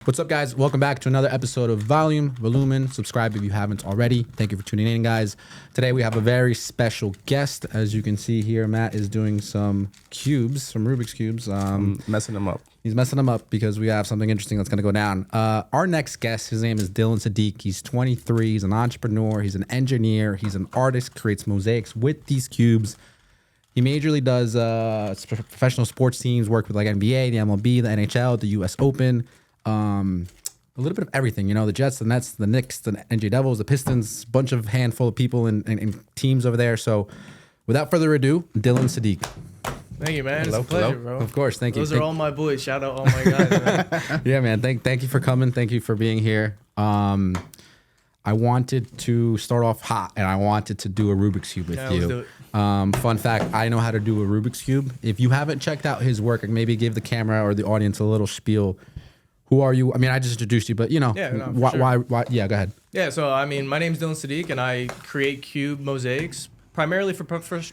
What's up, guys? Welcome back to another episode of Volumen. Subscribe if you haven't already. Thank you for tuning in, guys. Today we have a very special guest. As you can see here, Matt is doing some cubes, some Rubiks cubes. Messing them up. He's messing them up because we have something interesting that's going to go down. Our next guest, his name is Sadiq. He's 23. He's an entrepreneur. He's an engineer. He's an artist, creates mosaics with these cubes. He majorly does professional sports teams, work with like NBA, the MLB, the NHL, the US Open. A little bit of everything, you know, the Jets, the Nets, the Knicks, the NJ Devils, the Pistons, bunch of handful of people and teams over there. So without further ado, Sadiq. Thank you, man. It's a pleasure, bro. Of course. Thank you. Those are all my boys. Shout out all my guys, man. Yeah, man. Thank you for coming. Thank you for being here. I wanted to start off hot and I wanted to do a Rubik's Cube with you. Let's do it. Fun fact, I know how to do a Rubik's Cube. If you haven't checked out his work, maybe give the camera or the audience a little spiel. Who are you? I mean, I just introduced you, but you know, why? Yeah, go ahead. Yeah, so I mean, my name's Sadiq, and I create cube mosaics primarily for primarily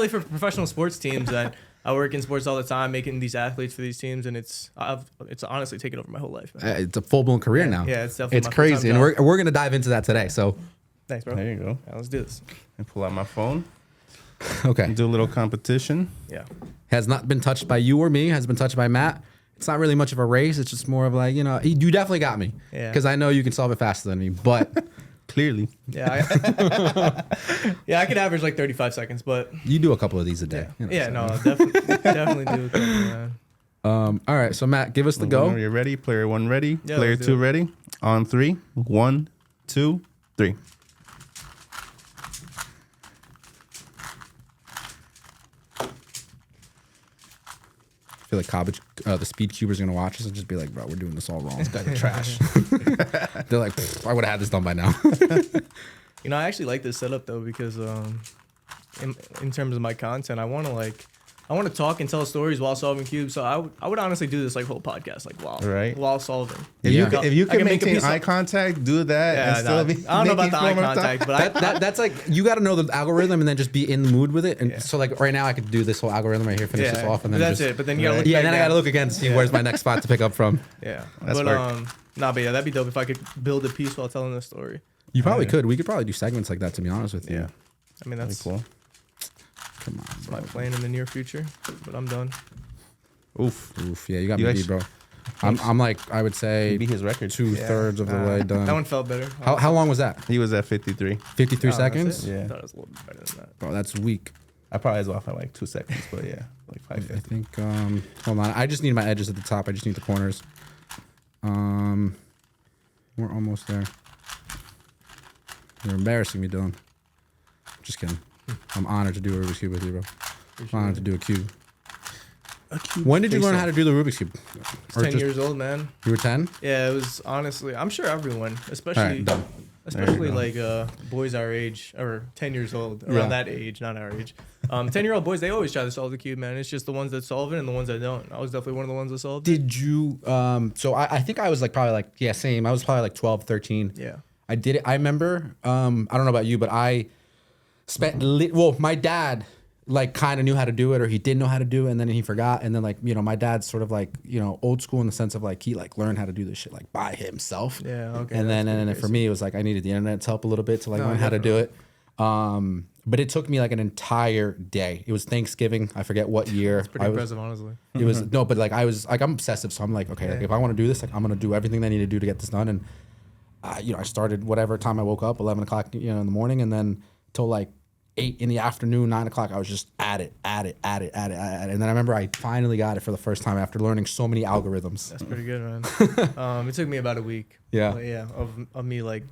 for professional sports teams. And I work in sports all the time, making these athletes for these teams, and it's honestly taken over my whole life, man. It's a full blown career now. Yeah, it's definitely crazy, and we're gonna dive into that today. So, thanks, bro. There you go. Yeah, let's do this. And pull out my phone. Okay. And do a little competition. Yeah. Has not been touched by you or me. Has been touched by Matt. It's not really much of a race. It's just more of like, you know, you definitely got me. Yeah. Because I know you can solve it faster than me, but Clearly. Yeah. I could average like 35 seconds, but you do a couple of these a day. yeah, You know, so. definitely do a couple, man. All right, so Matt, give us the go. Are you ready? Player one ready? Yeah, Player let's do two it. ready? On three. 1, 2, 3. I feel like the speed cubers are gonna watch us and just be like, bro, we're doing this all wrong. This guy's trash. They're like, I would have had this done by now. You know, I actually like this setup though because in terms of my content, I want to talk and tell stories while solving cubes. So I would honestly do this like whole podcast like while solving. If you I can make a maintain piece of- eye contact, do that. Yeah, and still be I don't know about making the eye form of contact, but that's like, you got to know the algorithm and then just be in the mood with it. And so like right now I could do this whole algorithm right here, finish this off, and then that's just, it. But then you gotta look. yeah, back then I down. gotta look again to see where's my next spot to pick up from. Yeah, That's but work. but yeah, that'd be dope if I could build a piece while telling the story. You probably could. We could probably do segments like that, to be honest with you. Yeah. I mean, that's Cool. Come on, my bro. plan in the near future, but I'm done. Oof. Yeah, you got You me guys- beat, bro. I'm like, I would say Beat his record. 2/3 of the way done. That one felt better. How long was that? He was at 53. 53 Oh, that's seconds? it? Yeah. I thought it was a little bit better than that. Bro, that's weak. I probably was off at like 2 seconds, but yeah, like I 550. think, hold on. I just need my edges at the top. I just need the corners. We're almost there. You're embarrassing me, Dylan. Just kidding. I'm honored to do a Rubik's Cube with you, bro. I'm honored to do a cube. When did you learn how to do the Rubik's Cube? Or 10 just- years old, man. You were 10? Yeah, it was honestly. I'm sure everyone, All especially right, done. especially like boys our age or 10 years old, around that age, not our age. 10-year-old boys, they always try to solve the cube, man. It's just the ones that solve it and the ones that don't. I was definitely one of the ones that solved it. Did you, so I think I was like probably like, yeah, same. I was probably like 12, 13. Yeah. I did it. I remember, I don't know about you, but I spent, my dad like kind of knew how to do it, or he didn't know how to do it, and then he forgot. And then like, you know, my dad's sort of like, you know, old school in the sense of like, he like learned how to do this shit like by himself. Yeah, okay. And that's then pretty for me, it was like, I needed the internet's help a little bit to like No, learn how to do it. But it took me like an entire day. It was Thanksgiving. I forget what year. Pretty impressive, honestly. It was no, but like I was like, I'm obsessive, so I'm like, okay, like, if I want to do this, like I'm gonna do everything I need to do to get this done. And you know, I started whatever time I woke up, 11 o'clock, you know, in the morning, and then till like 8 in the afternoon, 9 o'clock, I was just at it. And then I remember I finally got it for the first time after learning so many algorithms. That's pretty good, man. It took me about a week. Yeah. But yeah, of me like.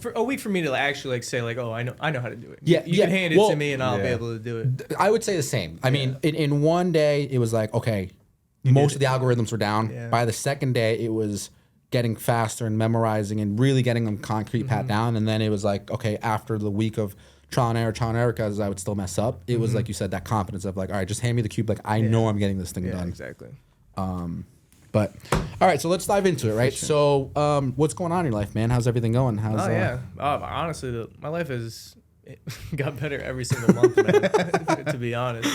For a week for me to actually like say like, oh, I know how to do it. Yeah, you yeah. can hand it Well, to me and I'll be yeah. able to do it. I would say the same. I mean, in one day, it was like, okay, most of the algorithms were down. Yeah. By the second day, it was getting faster and memorizing and really getting them concrete pat down. And then it was like, okay, after the week of trial and error, because I would still mess up, it was like you said, that confidence of like, all right, just hand me the cube. Like, I know I'm getting this thing Yeah, done. exactly. But all right, so let's dive into it, right? So what's going on in your life, man? How's everything going? How's Oh yeah. Honestly, my life is got better every single month, man, to be honest.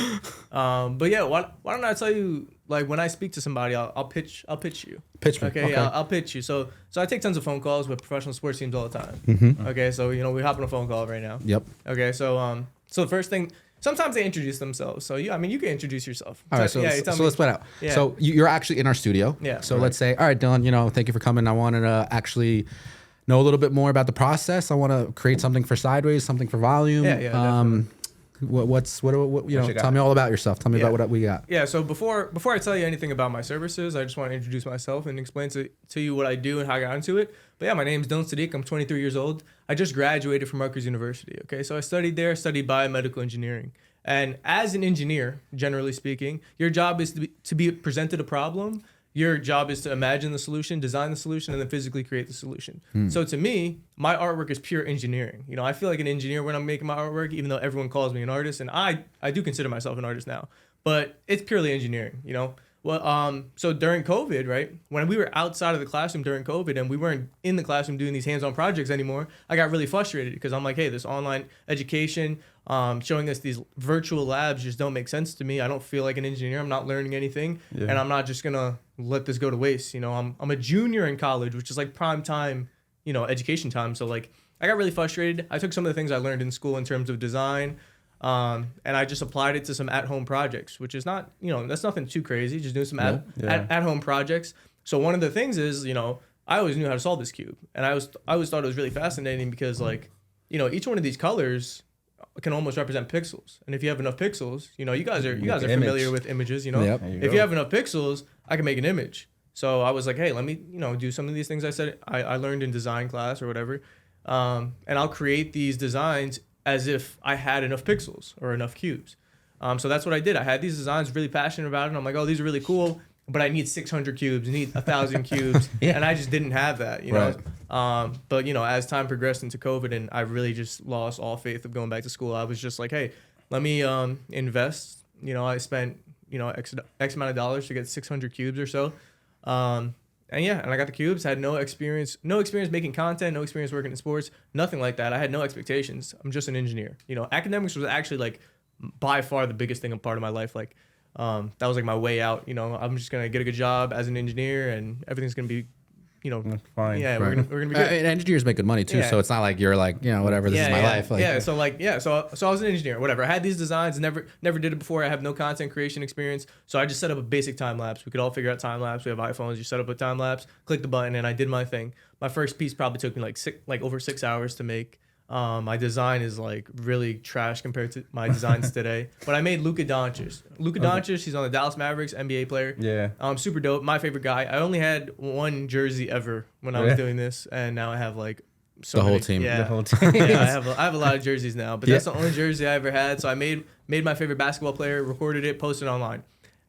But yeah, why don't I tell you, like, when I speak to somebody, I'll pitch you. Pitch me. Okay, yeah, I'll pitch you. So I take tons of phone calls with professional sports teams all the time. Okay, so we hop on a phone call right now. Yep. Okay, so the first thing, sometimes they introduce themselves. So you can introduce yourself. All right, so let's split out. Yeah. So you're actually in our studio. Yeah. So let's say, all right, Dylan, thank you for coming. I wanted to actually know a little bit more about the process. I want to create something for Sideways, something for Volume. Yeah, definitely. Tell me all about yourself. Tell me about what we got. Yeah, so before I tell you anything about my services, I just want to introduce myself and explain to you what I do and how I got into it. But yeah, my name's Dylan Sadiq. I'm 23 years old. I just graduated from Rutgers University. Okay, so I studied biomedical engineering. And as an engineer, generally speaking, your job is to be presented a problem. Your job is to imagine the solution, design the solution, and then physically create the solution. So to me, my artwork is pure engineering. I feel like an engineer when I'm making my artwork, even though everyone calls me an artist, and I do consider myself an artist now, but it's purely engineering. Well, so during COVID, right, when we were outside of the classroom during COVID and we weren't in the classroom doing these hands-on projects anymore, I got really frustrated because I'm like, hey, this online education, showing us these virtual labs just don't make sense to me. I don't feel like an engineer. I'm not learning anything, and I'm not just gonna let this go to waste. I'm a junior in college, which is like prime time, education time. So like, I got really frustrated. I took some of the things I learned in school in terms of design, and I just applied it to some at-home projects, which is not, that's nothing too crazy. Just doing some at-home projects. So one of the things is, I always knew how to solve this cube, and I always thought it was really fascinating because like, each one of these colors can almost represent pixels, and if you have enough pixels, you guys are familiar with images. Yep. If you have enough pixels, I can make an image. So I was like, hey, let me do some of these things I learned in design class or whatever, and I'll create these designs as if I had enough pixels or enough cubes. So that's what I did. I had these designs, really passionate about it, and I'm like, oh, these are really cool, but I need 600 cubes, I need 1,000 cubes, and I just didn't have that, Right. But as time progressed into COVID and I really just lost all faith of going back to school, I was just like, hey, let me invest. I spent X amount of dollars to get 600 cubes or so, and I got the cubes. Had no experience making content, no experience working in sports, nothing like that. I had no expectations. I'm just an engineer. Academics was actually like by far the biggest thing a part of my life. Like that was like my way out. I'm just gonna get a good job as an engineer, and everything's gonna be, fine. Yeah, Right. we're gonna be good. And engineers make good money too, Yeah. so it's not like you're like, whatever, this is my life. Like, So I was an engineer, whatever. I had these designs, never did it before. I have no content creation experience, so I just set up a basic time lapse. We could all figure out time lapse. We have iPhones. You set up a time lapse, click the button, and I did my thing. My first piece probably took me over 6 hours to make. My design is like really trash compared to my designs today. But I made Luka Doncic. Doncic, he's on the Dallas Mavericks, NBA player. Yeah. Super dope. My favorite guy. I only had one jersey ever when I was doing this, and now I have like the whole team. Yeah. The whole team. Yeah, I have a lot of jerseys now, but that's the only jersey I ever had. So I made my favorite basketball player, recorded it, posted it online.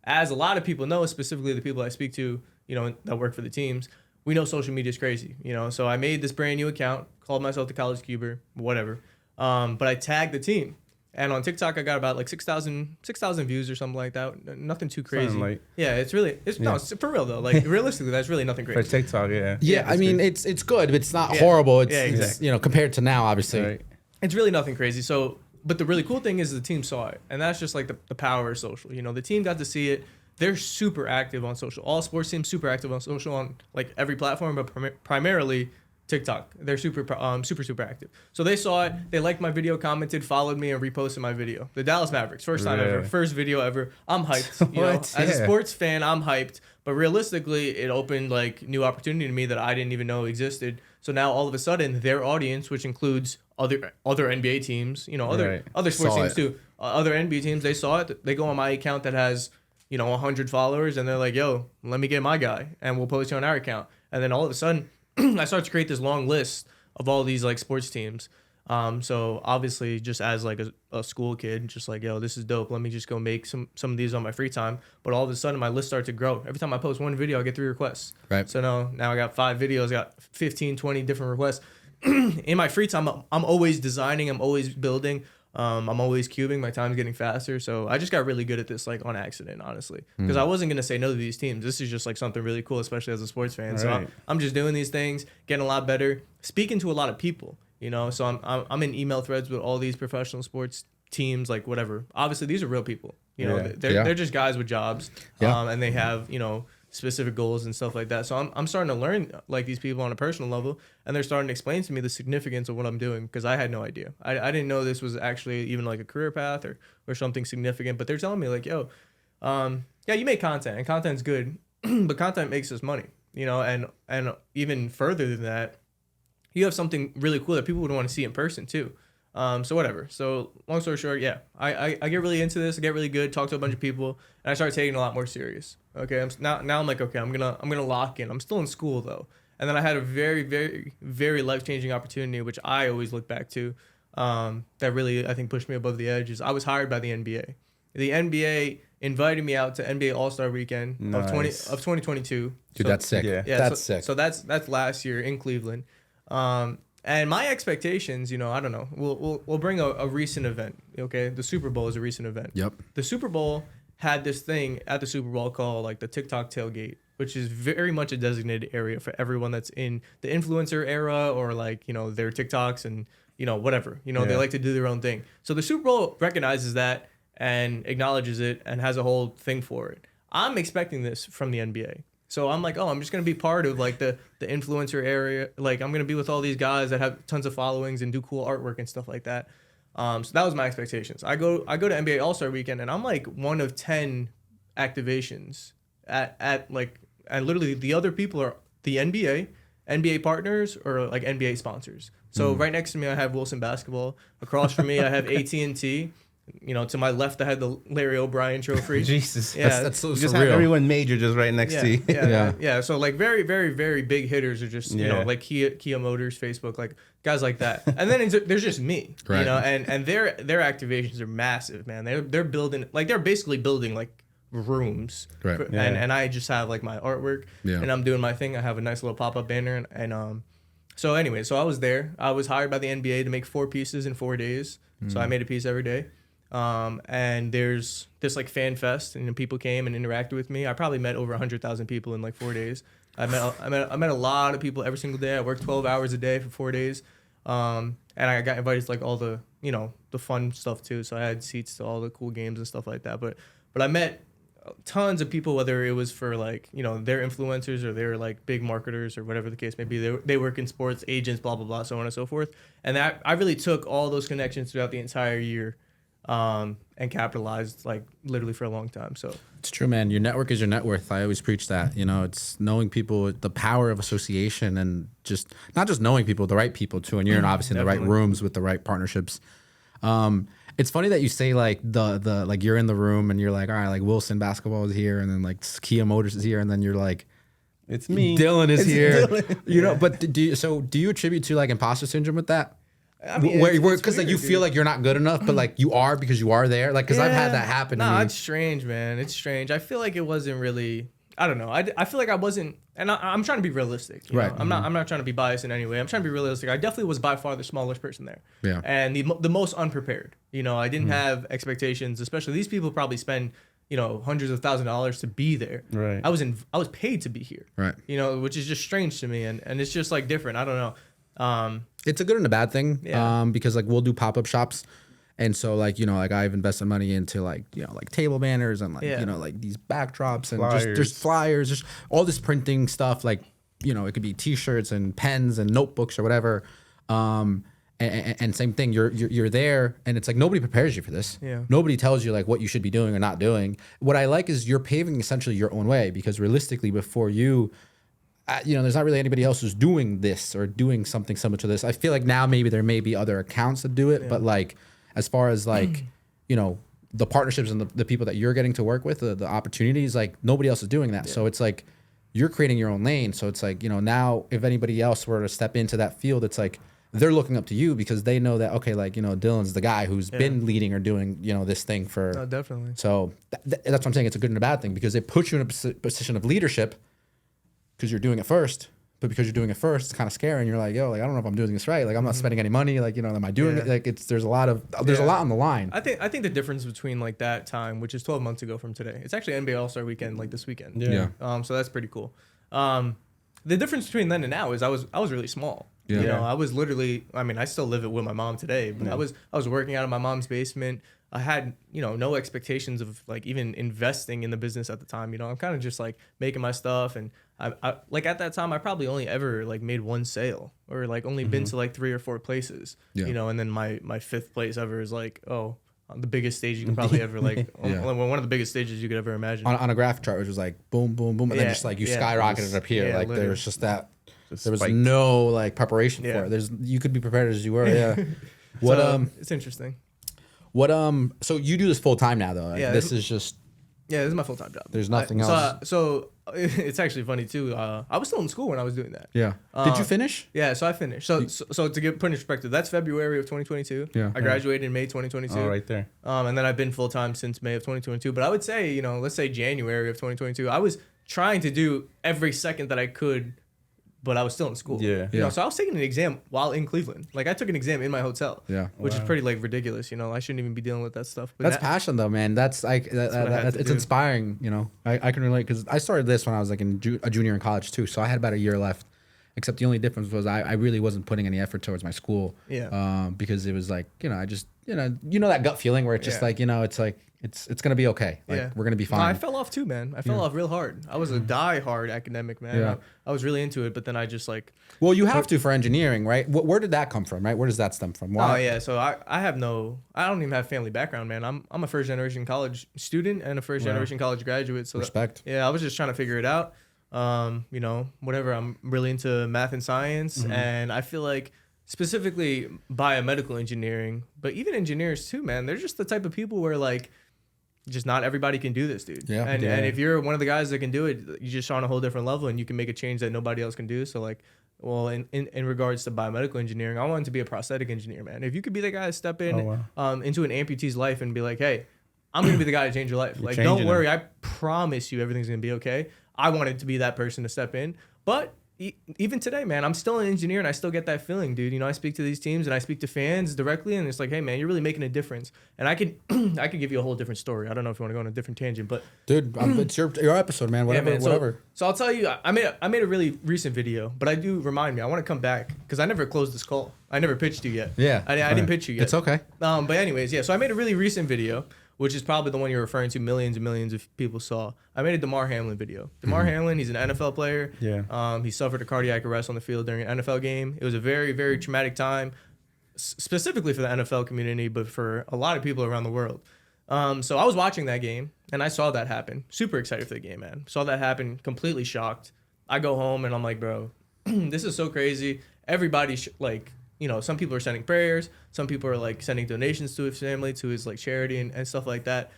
As a lot of people know, specifically the people I speak to, that work for the teams, we know social media is crazy, So I made this brand new account, called myself the College Cuber, whatever. But I tagged the team, and on TikTok I got about like 6,000 views or something like that. Nothing too crazy. Yeah, it's for real though. Like realistically, that's really nothing crazy. For TikTok, yeah. Yeah, I mean, it's good. It's not horrible. It's, exactly. it's, compared to now, obviously. Right. It's really nothing crazy. So, but the really cool thing is the team saw it, and that's just like the power of social. The team got to see it. They're super active on social. All sports teams super active on social on like every platform, but primarily TikTok. They're super active. So they saw it. They liked my video, commented, followed me, and reposted my video. The Dallas Mavericks, first time ever, first video ever. I'm hyped. As a sports fan, I'm hyped. But realistically, it opened like new opportunity to me that I didn't even know existed. So now all of a sudden, their audience, which includes other NBA teams, other sports teams too, other NBA teams, they saw it. They go on my account that has 100 followers, and they're like, yo, let me get my guy, and we'll post you on our account. And then all of a sudden, I start to create this long list of all these like sports teams. So obviously, just as like a school kid, just like, yo, this is dope. Let me just go make some of these on my free time. But all of a sudden, my list started to grow. Every time I post one video, I get 3 requests. Right. So now I got 5 videos, got 15, 20 different requests. In my free time, I'm always designing. I'm always building. I'm always cubing. My time's getting faster. So I just got really good at this, like on accident, honestly, because I wasn't going to say no to these teams. This is just like something really cool, especially as a sports fan. Right. So I'm just doing these things, getting a lot better, speaking to a lot of people. You know, so I'm in email threads with all these professional sports teams, like whatever. Obviously, these are real people. You know, they're just guys with jobs, and they have, you know, specific goals and stuff like that. So I'm starting to learn like these people on a personal level, and they're starting to explain to me the significance of what I'm doing, because I had no idea. I didn't know this was actually even like a career path or something significant. But they're telling me like, yo, yeah, you make content and content's good, but content makes us money, you know, and even further than that, you have something really cool that people would want to see in person too. So whatever. So long story short, yeah, I get really into this. I get really good. Talk to a bunch of people, and I start taking it a lot more serious. Okay, now I'm like, okay, I'm gonna lock in. I'm still in school though, and then I had a very, very, very life-changing opportunity, which I always look back to, that really I think pushed me above the edge. Is I was hired by the NBA. The NBA invited me out to NBA All-Star Weekend of 2022. Dude, that's sick. Yeah, that's sick. So that's last year in Cleveland. And my expectations, you know, I don't know. We'll bring a recent event. Okay, the Super Bowl is a recent event. Yep. The Super Bowl had this thing at the Super Bowl called like the TikTok tailgate, which is very much a designated area for everyone that's in the influencer era, or like, you know, their TikToks and, you know, whatever. You know, they like to do their own thing. So the Super Bowl recognizes that and acknowledges it and has a whole thing for it. I'm expecting this from the NBA. So I'm like, oh, I'm just going to be part of like the influencer area. Like I'm going to be with all these guys that have tons of followings and do cool artwork and stuff like that. So that was my expectations. I go to NBA All-Star Weekend, and I'm like one of 10 activations at like, and literally the other people are the NBA partners, or like NBA sponsors. So right next to me, I have Wilson Basketball. Across from me, I have AT&T. You know, to my left, I had the Larry O'Brien Trophy. Jesus. Yeah, that's so just surreal. have everyone major just right next to you. Yeah. So like very, very, very big hitters are just, you know, like Kia Motors, Facebook, like guys like that. And then there's just me, right. You know, and their activations are massive, man. They're building, like they're basically building like rooms, right? And I just have like my artwork, and I'm doing my thing. I have a nice little pop-up banner, and so anyway, so I was there. I was hired by the NBA to make 4 pieces in 4 days. So I made a piece every day. And there's this like fan fest, and people came and interacted with me. I probably met over 100,000 people in like 4 days. I met a lot of people every single day. I worked 12 hours a day for 4 days. And I got invited to like all the, you know, the fun stuff too. So I had seats to all the cool games and stuff like that. But I met tons of people, whether it was for like, you know, their influencers or they're like big marketers or whatever the case may be. They work in sports, agents, blah, blah, blah, so on and so forth. And I really took all those connections throughout the entire year. And capitalized like literally for a long time. So it's true, man. Your network is your net worth. I always preach that. You know, it's knowing people, the power of association, and just not just knowing people, the right people too. And you're obviously in the right rooms with the right partnerships. It's funny that you say like the like you're in the room and you're like, all right, like Wilson Basketball is here, and then like Kia Motors is here, and then you're like, it's me. Dylan is here. Dylan. You know, but do you attribute to like imposter syndrome with that? I mean, because like you feel like you're not good enough, but like you are because you are there. Like, because I've had that happen to me. It's strange, man. It's strange. I feel like it wasn't really. I don't know. I feel like I wasn't, and I'm trying to be realistic. You know? I'm not trying to be biased in any way. I'm trying to be realistic. I definitely was by far the smallest person there. Yeah. And the most unprepared. You know, I didn't have expectations. Especially these people probably spend, you know, hundreds of $1,000s to be there. Right. I was paid to be here. Right. You know, which is just strange to me, and it's just like different. I don't know. It's a good and a bad thing, because like we'll do pop-up shops, and so like, you know, like I've invested money into like, you know, like table banners and like, you know, like these backdrops and just there's flyers, just all this printing stuff, like, you know, it could be t-shirts and pens and notebooks or whatever, and same thing, you're there, and it's like nobody prepares you for this. Nobody tells you like what you should be doing or not doing. What I like is you're paving essentially your own way, because realistically before you, you know, there's not really anybody else who's doing this or doing something similar to this. I feel like now maybe there may be other accounts that do it, but like as far as like, you know, the partnerships and the people that you're getting to work with, the opportunities, like nobody else is doing that. So it's like you're creating your own lane. So it's like, you know, now if anybody else were to step into that field, it's like they're looking up to you because they know that, okay, like, you know, Dylan's the guy who's been leading or doing, you know, this thing for. No, definitely. So that's what I'm saying. It's a good and a bad thing, because it puts you in a position of leadership, because you're doing it first, but because you're doing it first, it's kind of scary, and you're like, yo, like I don't know if I'm doing this right. Like I'm not spending any money. Like, you know, am I doing it? Like there's a lot on the line. I think the difference between like that time, which is 12 months ago from today, it's actually NBA All-Star Weekend like this weekend. Yeah. So that's pretty cool. The difference between then and now is I was really small. Yeah. You know, I was literally, I mean, I still live it with my mom today, but I was working out of my mom's basement. I had, you know, no expectations of like even investing in the business at the time. You know, I'm kind of just like making my stuff. And I like at that time, I probably only ever like made one sale or like only been to like 3 or 4 places, you know, and then my 5th place ever is like, on the biggest stage you can probably ever like, one of the biggest stages you could ever imagine. On a graph chart, which was like boom, boom, boom. And then just like you skyrocketed up here. Like there was just that, there was no like preparation for it. You could be prepared as you were. Yeah. What, so, it's interesting. What so you do this full time now though? Like, this is just this is my full time job. There's nothing else. So it's actually funny too. I was still in school when I was doing that. Yeah. Did you finish? Yeah, so I finished. So to put in perspective, that's February of 2022. Yeah. I graduated in May 2022. Oh, right there. And then I've been full time since May of 2022. But I would say, you know, let's say January of 2022, I was trying to do every second that I could, but I was still in school. Yeah. You know, so I was taking an exam while in Cleveland. Like I took an exam in my hotel. Yeah. Which is pretty like ridiculous. You know, I shouldn't even be dealing with that stuff. But that's passion though, man. That's like it's inspiring. You know, I can relate because I started this when I was like a junior in college too. So I had about a year left. Except the only difference was I really wasn't putting any effort towards my school. Yeah. Because it was like, you know, I just, you know that gut feeling where it's just like, you know, it's like it's gonna be okay. Like we're gonna be fine. No, I fell off too, man. I fell off real hard. I was a die-hard academic, man. Yeah. I was really into it, but then I just like. Well, you have to for engineering, right? Where did that come from, right? Where does that stem from? Why? Oh yeah, so I don't even have family background, man. I'm a first generation college student and a first generation college graduate. So respect. I was just trying to figure it out. You know, whatever. I'm really into math and science, and I feel like specifically biomedical engineering, but even engineers too, man. They're just the type of people where like. Just not everybody can do this, dude. Yeah. And if you're one of the guys that can do it, you're just on a whole different level and you can make a change that nobody else can do. So like, well, in regards to biomedical engineering, I wanted to be a prosthetic engineer, man. If you could be the guy to step in into an amputee's life and be like, hey, I'm going to be the guy to change your life. Like, don't worry. I promise you everything's going to be okay. I wanted to be that person to step in. But even today, man, I'm still an engineer and I still get that feeling, dude. You know, I speak to these teams and I speep to fans directly and it's like, hey, man, you're really making a difference. And I could give you a whole different story. I don't know if you want to go on a different tangent, but dude, it's your episode, man. Whatever, man. whatever. So I'll tell you, I made a really recent video, but I do remind me, I want to come back because I never closed this call. I never pitched you yet. Yeah, I didn't pitch you yet. It's okay. But anyways, so I made a really recent video, which is probably the one you're referring to. Millions and millions of people saw. I made a Damar Hamlin video. Damar Hamlin, he's an NFL player. Yeah. He suffered a cardiac arrest on the field during an NFL game. It was a very, very traumatic time, specifically for the NFL community, but for a lot of people around the world. So I was watching that game, and I saw that happen. Super excited for the game, man. Saw that happen, completely shocked. I go home, and I'm like, bro, this is so crazy. Everybody, you know, some people are sending prayers. Some people are like sending donations to his family, to his like charity and stuff like that.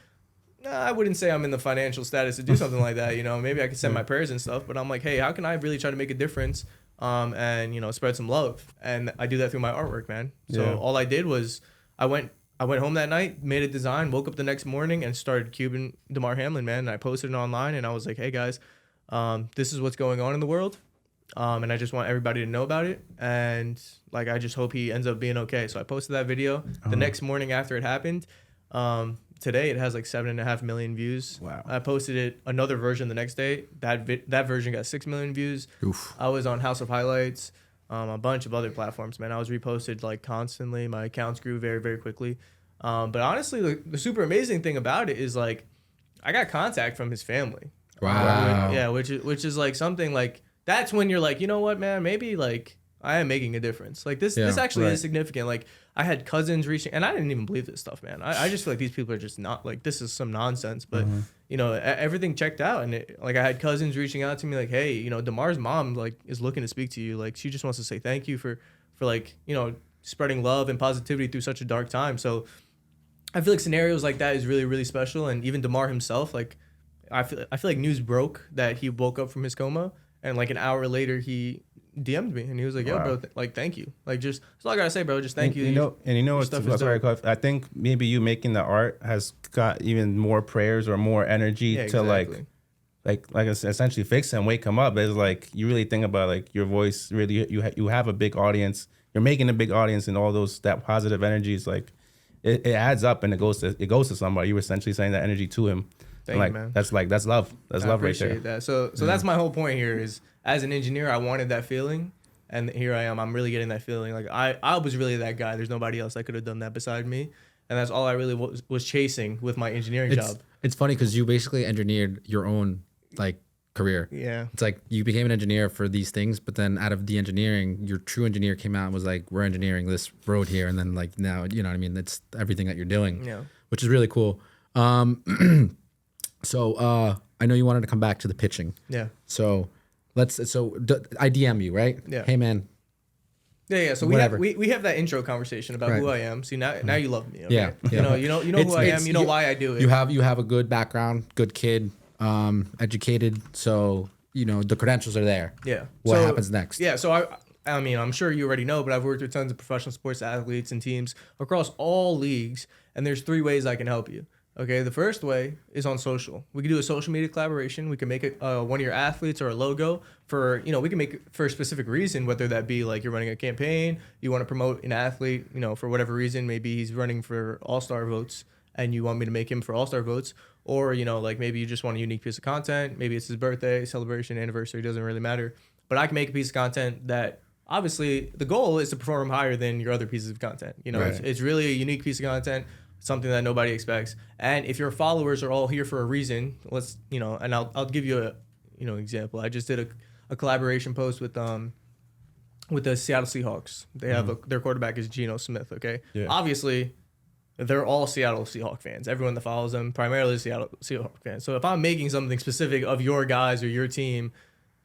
I wouldn't say I'm in the financial status to do something like that. You know, maybe I could send my prayers and stuff, but I'm like, hey, how can I really try to make a difference? And you know, spread some love. And I do that through my artwork, man. So all I did was I went home that night, made a design, woke up the next morning and started cubing Damar Hamlin, man. And I posted it online and I was like, hey guys, this is what's going on in the world. And I just want everybody to know about it. And like, I just hope he ends up being okay. So I posted that video the next morning after it happened. Today it has like 7.5 million views. Wow. I posted it another version the next day. That version got 6 million views. Oof. I was on House of Highlights, a bunch of other platforms, man. I was reposted like constantly. My accounts grew very, very quickly. But honestly, the super amazing thing about it is like, I got contact from his family. Wow. Yeah, which is like something like, that's when you're like, you know what, man, maybe like I am making a difference. Like this actually is significant. Like I had cousins reaching, and I didn't even believe this stuff, man. I just feel like these people are just not like, this is some nonsense. But you know, everything checked out, and like I had cousins reaching out to me like, hey, you know, Damar's mom like is looking to speak to you. Like she just wants to say thank you for like, you know, spreading love and positivity through such a dark time. So I feel like scenarios like that is really, really special. And even Damar himself, like I feel like news broke that he woke up from his coma. And like an hour later, he DM'd me and he was like, "Yo, bro, like thank you. Like just that's all I gotta say, bro. Just thank you." You know what's very cool. I think maybe you making the art has got even more prayers or more energy to like essentially fix him, wake him up. It's like you really think about like your voice. Really, you have a big audience. You're making a big audience, and all that positive energy is like it adds up and it goes to somebody. You were essentially saying that energy to him. Thank you, man. That's love. That's love right there. That. So that's my whole point here is as an engineer, I wanted that feeling. And here I am. I'm really getting that feeling. Like I was really that guy. There's nobody else that could have done that beside me. And that's all I really was chasing with my engineering job. It's funny because you basically engineered your own like career. Yeah. It's like you became an engineer for these things, but then out of the engineering, your true engineer came out and was like, we're engineering this road here. And then like now, you know what I mean? That's everything that you're doing, which is really cool. So I know you wanted to come back to the pitching. Yeah. So I DM you, right? Yeah. Hey man. Yeah. So we have that intro conversation about who I am. See now you love me. Okay? Yeah. You know who I am. You know why I do it. You have a good background, good kid, educated. So you know the credentials are there. Yeah. What happens next? Yeah. So I mean, I'm sure you already know, but I've worked with tons of professional sports athletes and teams across all leagues, and there's 3 ways I can help you. Okay, the first way is on social. We can do a social media collaboration. We can make it one of your athletes or a logo for, we can make it for a specific reason, whether that be like you're running a campaign, you want to promote an athlete, for whatever reason, maybe he's running for all-star votes and you want me to make him for all-star votes, or, like maybe you just want a unique piece of content. Maybe it's his birthday, celebration, anniversary, doesn't really matter. But I can make a piece of content that obviously the goal is to perform higher than your other pieces of content. Right. It's really a unique piece of content, something that nobody expects. And if your followers are all here for a reason, and I'll give you a example. I just did a collaboration post with the Seattle Seahawks. They have their quarterback is Geno Smith. Okay, obviously they're all Seattle Seahawks fans. Everyone that follows them primarily is Seattle Seahawks fans. So if I'm making something specific of your guys or your team,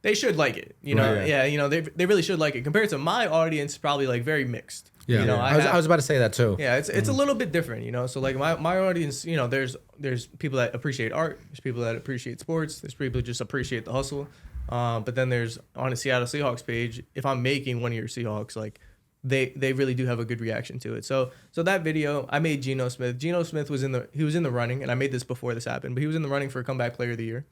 they should like it. They really should like it. Compared to my audience, probably like very mixed. Yeah, I was about to say that too. Yeah, it's a little bit different, So like my audience, there's people that appreciate art, there's people that appreciate sports, there's people that just appreciate the hustle. But then there's on a Seattle Seahawks page, if I'm making one of your Seahawks, like they really do have a good reaction to it. So that video, I made Geno Smith. Geno Smith was in the running, and I made this before this happened, but he was in the running for comeback player of the year.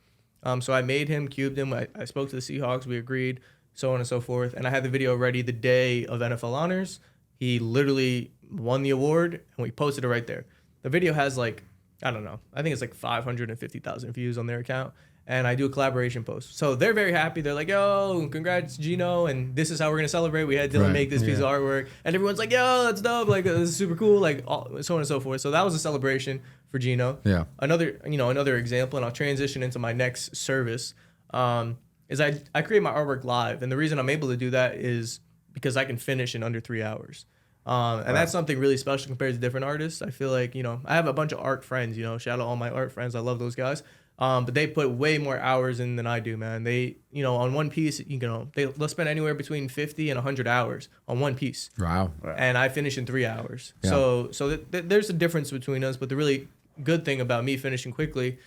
So I made him, cubed him. I spoke to the Seahawks, we agreed, so on and so forth. And I had the video ready the day of NFL honors. He literally won the award, and we posted it right there. The video has I think it's like 550,000 views on their account, and I do a collaboration post. So they're very happy. They're like, yo, congrats, Geno, and this is how we're going to celebrate. We had Dylan make this piece of artwork, and everyone's like, yo, that's dope. Like, this is super cool, like, so on and so forth. So that was a celebration for Geno. Yeah. Another example, and I'll transition into my next service, is I create my artwork live, and the reason I'm able to do that is because I can finish in under 3 hours. And that's something really special compared to different artists. I feel like, I have a bunch of art friends, shout out all my art friends. I love those guys. But they put way more hours in than I do, man. They, on one piece, they'll spend anywhere between 50 and 100 hours on one piece. Wow. And I finish in 3 hours. Yeah. So there's a difference between us. But the really good thing about me finishing quickly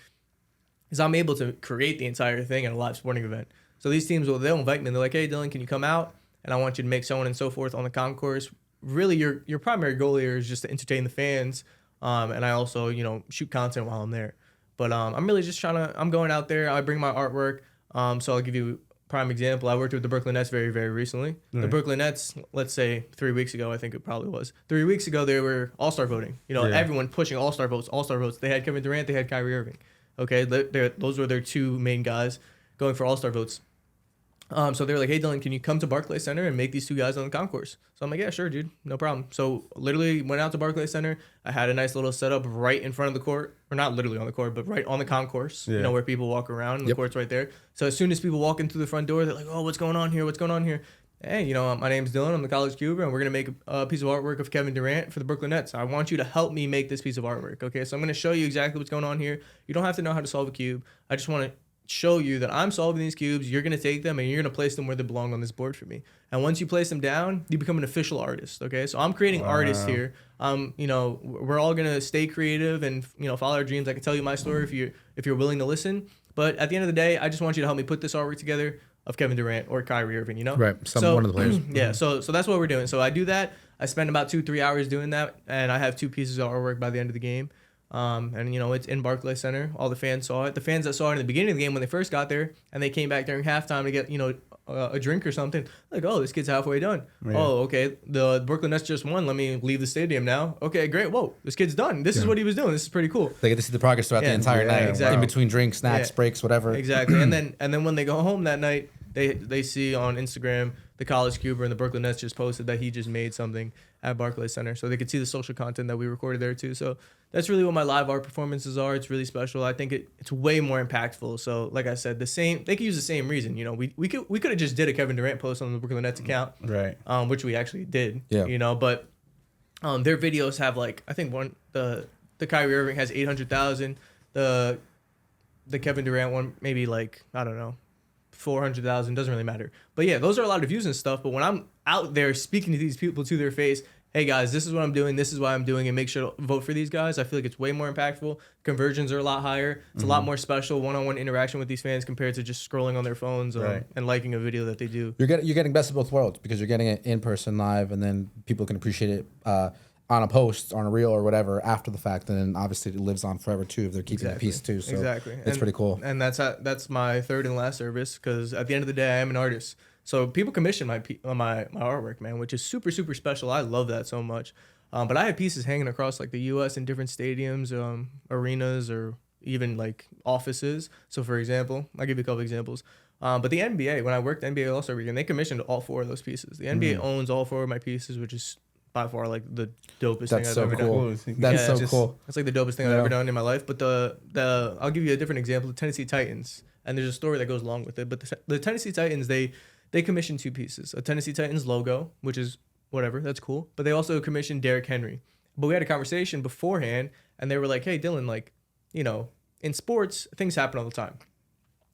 is I'm able to create the entire thing at a live sporting event. So these teams, they'll invite me and they're like, hey, Dylan, can you come out? And I want you to make so on and so forth on the concourse. Really, your primary goal here is just to entertain the fans. And I also, shoot content while I'm there. But I'm really just I'm going out there. I bring my artwork. So I'll give you a prime example. I worked with the Brooklyn Nets very, very recently. Right. The Brooklyn Nets, let's say 3 weeks ago, I think it probably was. 3 weeks ago, they were all-star voting. Everyone pushing all-star votes. They had Kevin Durant, they had Kyrie Irving. Okay, those were their 2 main guys going for all-star votes. So they were like, hey, Dylan, can you come to Barclays Center and make these 2 guys on the concourse? So I'm like, yeah, sure, dude. No problem. So literally went out to Barclays Center. I had a nice little setup right in front of the court, or not literally on the court, but right on the concourse, where people walk around, and the court's right there. So as soon as people walk in through the front door, they're like, oh, what's going on here? What's going on here? Hey, my name's Dylan. I'm the college cuber, and we're going to make a piece of artwork of Kevin Durant for the Brooklyn Nets. I want you to help me make this piece of artwork, okay? So I'm going to show you exactly what's going on here. You don't have to know how to solve a cube. I just want to show you that I'm solving these cubes. You're going to take them and you're going to place them where they belong on this board for me. And once you place them down, you become an official artist. Okay. So I'm creating artists here. We're all going to stay creative and, follow our dreams. I can tell you my story if you're willing to listen. But at the end of the day, I just want you to help me put this artwork together of Kevin Durant or Kyrie Irving, Right. One of the players. Yeah. So that's what we're doing. So I do that. I spend about 2-3 hours doing that. And I have 2 pieces of artwork by the end of the game. It's in Barclays Center. All the fans saw it. The fans that saw it in the beginning of the game when they first got there, and they came back during halftime to get, a drink or something. Like, oh, this kid's halfway done. Yeah. Oh, okay. The Brooklyn Nets just won. Let me leave the stadium now. Okay, great. Whoa, this kid's done. This is what he was doing. This is pretty cool. They get to see the progress throughout the entire night, exactly. In between drinks, snacks, breaks, whatever. Exactly. and then when they go home that night, they see on Instagram the College Cuber and the Brooklyn Nets just posted that he just made something at Barclays Center, so they could see the social content that we recorded there too. So that's really what my live art performances are. It's really special. I think it's way more impactful. So like I said, they could use the same reason. You know, we could have just did a Kevin Durant post on the Brooklyn Nets account, right? Which we actually did. Yeah. You know, but their videos have like, I think the Kyrie Irving has 800,000. The Kevin Durant one maybe like, I don't know, 400,000, doesn't really matter. But yeah, those are a lot of views and stuff. But when I'm out there speaking to these people to their face, hey guys, this is what I'm doing, this is why I'm doing, and make sure to vote for these guys, I feel like it's way more impactful. Conversions are a lot higher. It's a lot more special one-on-one interaction with these fans compared to just scrolling on their phones and liking a video that they do. You're getting best of both worlds because you're getting it in person live, and then people can appreciate it on a post, on a reel or whatever after the fact, and then obviously it lives on forever too if they're keeping the piece too. So it's pretty cool. And that's my third and last service, because at the end of the day, I am an artist. So people commission my artwork, man, which is super, super special. I love that so much. But I have pieces hanging across like the U.S. in different stadiums, arenas, or even like offices. So for example, I'll give you a couple examples. But the NBA, when I worked NBA All-Star Weekend, they commissioned all 4 of those pieces. The NBA owns all 4 of my pieces, which is by far like the dopest thing I've ever done. That's so cool. It's like the dopest thing I've ever done in my life. But the I'll give you a different example. The Tennessee Titans, and there's a story that goes along with it. But the Tennessee Titans, they commissioned 2 pieces. A Tennessee Titans logo, which is whatever, that's cool. But they also commissioned Derrick Henry. But we had a conversation beforehand, and they were like, hey, Dylan, like, you know, in sports, things happen all the time.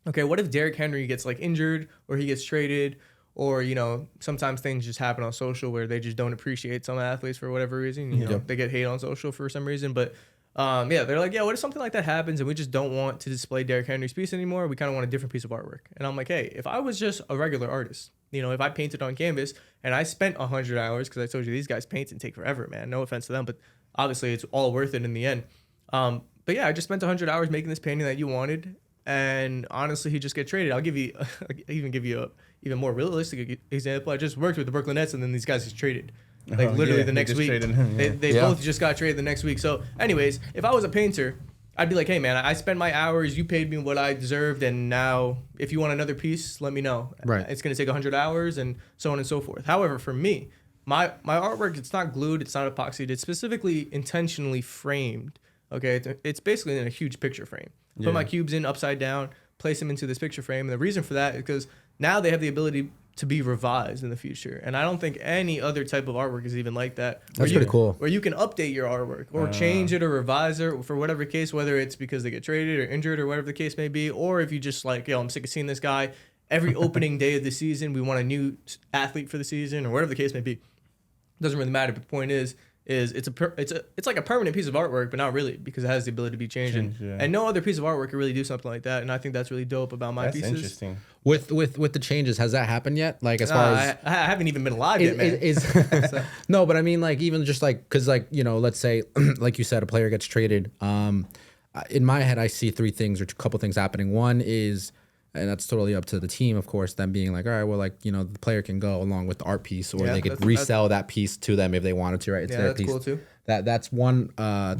Okay, what if Derrick Henry gets like injured, or he gets traded, or, you know, sometimes things just happen on social where they just don't appreciate some athletes for whatever reason. You know, they get hate on social for some reason. But they're like, yeah, what if something like that happens and we just don't want to display Derrick Henry's piece anymore? We kind of want a different piece of artwork. And I'm like, hey, if I was just a regular artist, you know, if I painted on canvas and I spent 100 hours, because I told you these guys paint and take forever, man. No offense to them, but obviously it's all worth it in the end. But yeah, I just spent 100 hours making this painting that you wanted. And honestly, he just get traded. I'll give you, a even more realistic example. I just worked with the Brooklyn Nets, and then these guys just traded. Like literally the next week. They both just got traded the next week. So anyways, if I was a painter, I'd be like, hey man, I spent my hours, you paid me what I deserved, and now if you want another piece, let me know. Right. It's gonna take 100 hours and so on and so forth. However, for me, my artwork, it's not glued, it's not epoxied, it's specifically intentionally framed. Okay, it's basically in a huge picture frame. Put my cubes in upside down, place them into this picture frame, and the reason for that is because now they have the ability to be revised in the future. And I don't think any other type of artwork is even like that. That's pretty cool. Where you can update your artwork or change it or revise it for whatever case, whether it's because they get traded or injured or whatever the case may be, or if you just like, yo, I'm sick of seeing this guy. Every opening day of the season, we want a new athlete for the season or whatever the case may be. Doesn't really matter. But the point is it's like a permanent piece of artwork, but not really, because it has the ability to be changed. And no other piece of artwork can really do something like that. And I think that's really dope about my pieces. That's interesting. With the changes, has that happened yet? Like as far as I haven't even been live yet, man. No, but I mean, like even just like because like you know, let's say like you said, a player gets traded. In my head, I see 3 things or a couple things happening. One is, and that's totally up to the team, of course, them being like, all right, well, like, you know, the player can go along with the art piece, or they could resell that piece to them if they wanted to, right? It's their that's piece. cool too. That's one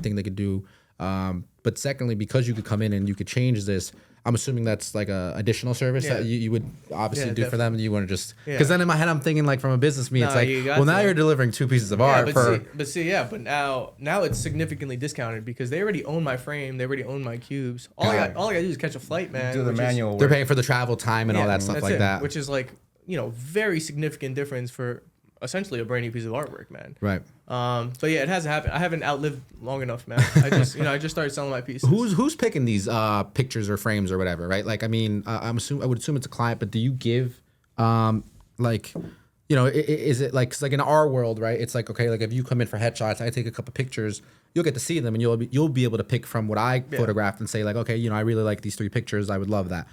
thing they could do. But secondly, because you could come in and you could change this, I'm assuming that's like a additional service that you would obviously do for them. And you want to just, because then in my head, I'm thinking like from a business it's like, well, now you're delivering 2 pieces of art but now it's significantly discounted because they already own my frame. They already own my cubes. All I gotta do is catch a flight, man. Do the manual work. They're paying for the travel time and all that stuff like that. Which is like, you know, very significant difference for essentially a brand new piece of artwork, man. Right. But yeah, it hasn't happened. I haven't outlived long enough, man. I just started selling my pieces. Who's picking these pictures or frames or whatever, right? Like, I mean, I would assume it's a client, but do you give, like, you know, is it like, 'cause like in our world, right? It's like, okay, like if you come in for headshots, I take a couple pictures, you'll get to see them, and you'll be able to pick from what I photographed and say like, okay, you know, I really like these 3 pictures, I would love that.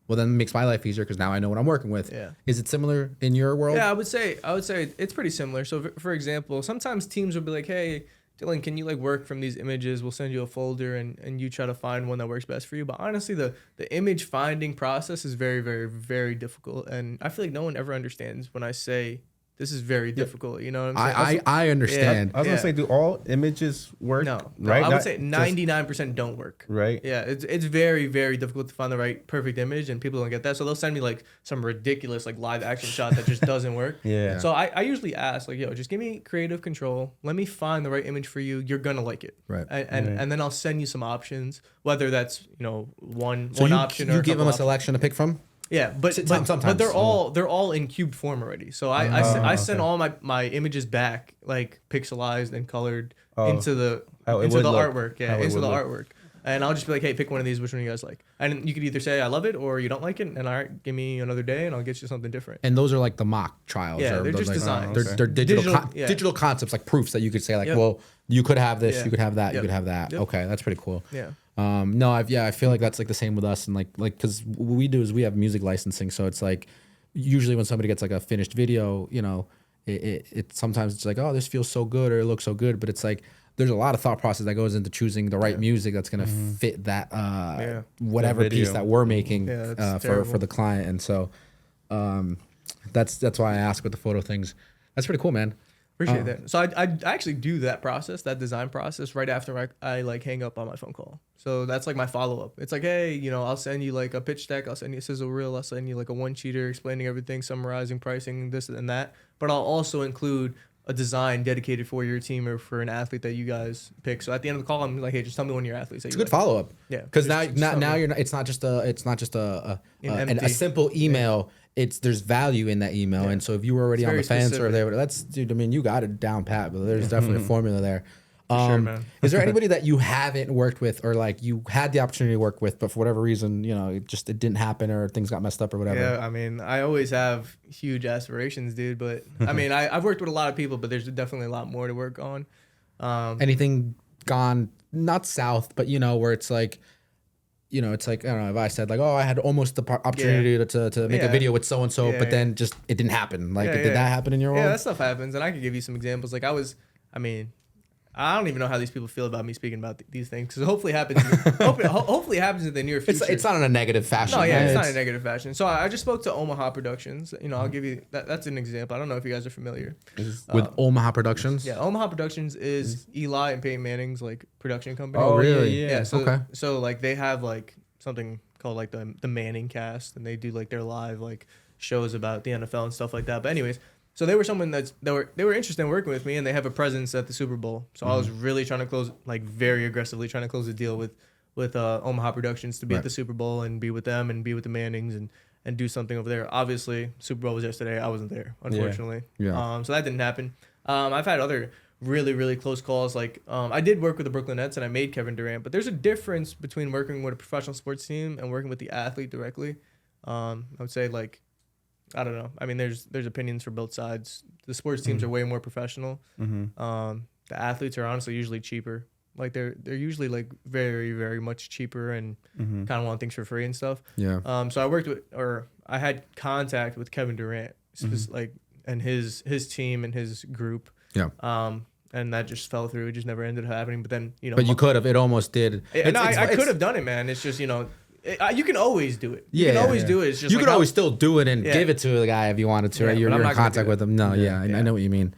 Well, then it makes my life easier because now I know what I'm working with. Yeah. Is it similar in your world? Yeah, I would say it's pretty similar. So, for example, sometimes teams will be like, hey, Dylan, can you like work from these images? We'll send you a folder and you try to find one that works best for you. But honestly, the image finding process is very, very, very difficult. And I feel like no one ever understands when I say this is very difficult. You know what I'm saying? I understand. I was gonna say, do all images work? No, right? I would say 99% don't work. Right. Yeah, it's very, very difficult to find the right perfect image, and people don't get that. So they'll send me like some ridiculous like live action shot that just doesn't work. Yeah. So I usually ask like, yo, just give me creative control. Let me find the right image for you. You're gonna like it. Right. And then I'll send you some options, whether that's one So option or you give them a couple selection to pick from. Yeah, but sometimes they're all in cube form already. So I send all my images back like pixelized and colored into the artwork. Yeah, into the artwork. And I'll just be like, hey, pick one of these. Which one you guys like? And you could either say I love it or you don't like it. And all right, give me another day and I'll get you something different. And those are like the mock trials. Yeah, they're just like, designs. They're digital concepts, like proofs that you could say like, well, you could have this, you could have that, you could have that. Yep. Okay, that's pretty cool. Yeah. No, I feel like that's like the same with us, and like because what we do is we have music licensing, so it's like usually when somebody gets like a finished video, it sometimes it's like, oh, this feels so good or it looks so good, but it's like there's a lot of thought process that goes into choosing the right music that's gonna fit that whatever piece that we're making for the client, and so that's why I ask with the photo things. That's pretty cool, man. Appreciate that. So I actually do that process, that design process, right after I like hang up on my phone call. So that's like my follow up. It's like, hey, I'll send you like a pitch deck, I'll send you a sizzle reel, I'll send you like a one sheeter explaining everything, summarizing pricing, this and that. But I'll also include a design dedicated for your team or for an athlete that you guys pick. So at the end of the call, I'm like, hey, just tell me one of your athletes. It's a good follow up. Yeah, because now you're not. It's not just a simple email. There's value in that email, and so if you were already on the fence or they were, dude. I mean, you got it down pat, but there's definitely a formula there. Sure, man. Is there anybody that you haven't worked with, or like you had the opportunity to work with, but for whatever reason, it didn't happen, or things got messed up, or whatever? Yeah, I mean, I always have huge aspirations, dude. But I mean, I've worked with a lot of people, but there's definitely a lot more to work on. Anything gone not south, but where it's like. It's like, I don't know, if I said like, oh, I had almost the opportunity to make a video with so and so, but then just it didn't happen. Like, did that happen in your world? Yeah, that stuff happens, and I could give you some examples. Like I don't even know how these people feel about me speaking about these things, because hopefully it happens. hopefully it happens in the near future. It's not in a negative fashion. No, yeah, it's not in a negative fashion. So I just spoke to Omaha Productions. I'll give you that's an example. I don't know if you guys are familiar with Omaha Productions. Yeah, Omaha Productions is Eli and Peyton Manning's like production company. Oh, really? Yeah. So like they have like something called like the Manning Cast, and they do like their live like shows about the NFL and stuff like that. But anyways. So they were someone they were interested in working with me, and they have a presence at the Super Bowl. So I was really trying to close, like very aggressively trying to close a deal with Omaha Productions to be at the Super Bowl and be with them and be with the Mannings and do something over there. Obviously, Super Bowl was yesterday. I wasn't there, unfortunately. Yeah. So that didn't happen. I've had other really, really close calls. Like I did work with the Brooklyn Nets and I made Kevin Durant, but there's a difference between working with a professional sports team and working with the athlete directly. I would say like. I don't know. I mean, there's opinions for both sides. The sports teams are way more professional. The athletes are honestly usually cheaper. Like they're usually like very, very much cheaper and kind of want things for free and stuff. Yeah. So I had contact with Kevin Durant, like, and his team and his group. Yeah. And that just fell through. It just never ended up happening. But then But you could have. It almost did. I could have done it, man. It's just you can always do it. You can always do it. It's just you could always still do it and give it to the guy if you wanted to. Right? You're in contact with him. No, I know what you mean.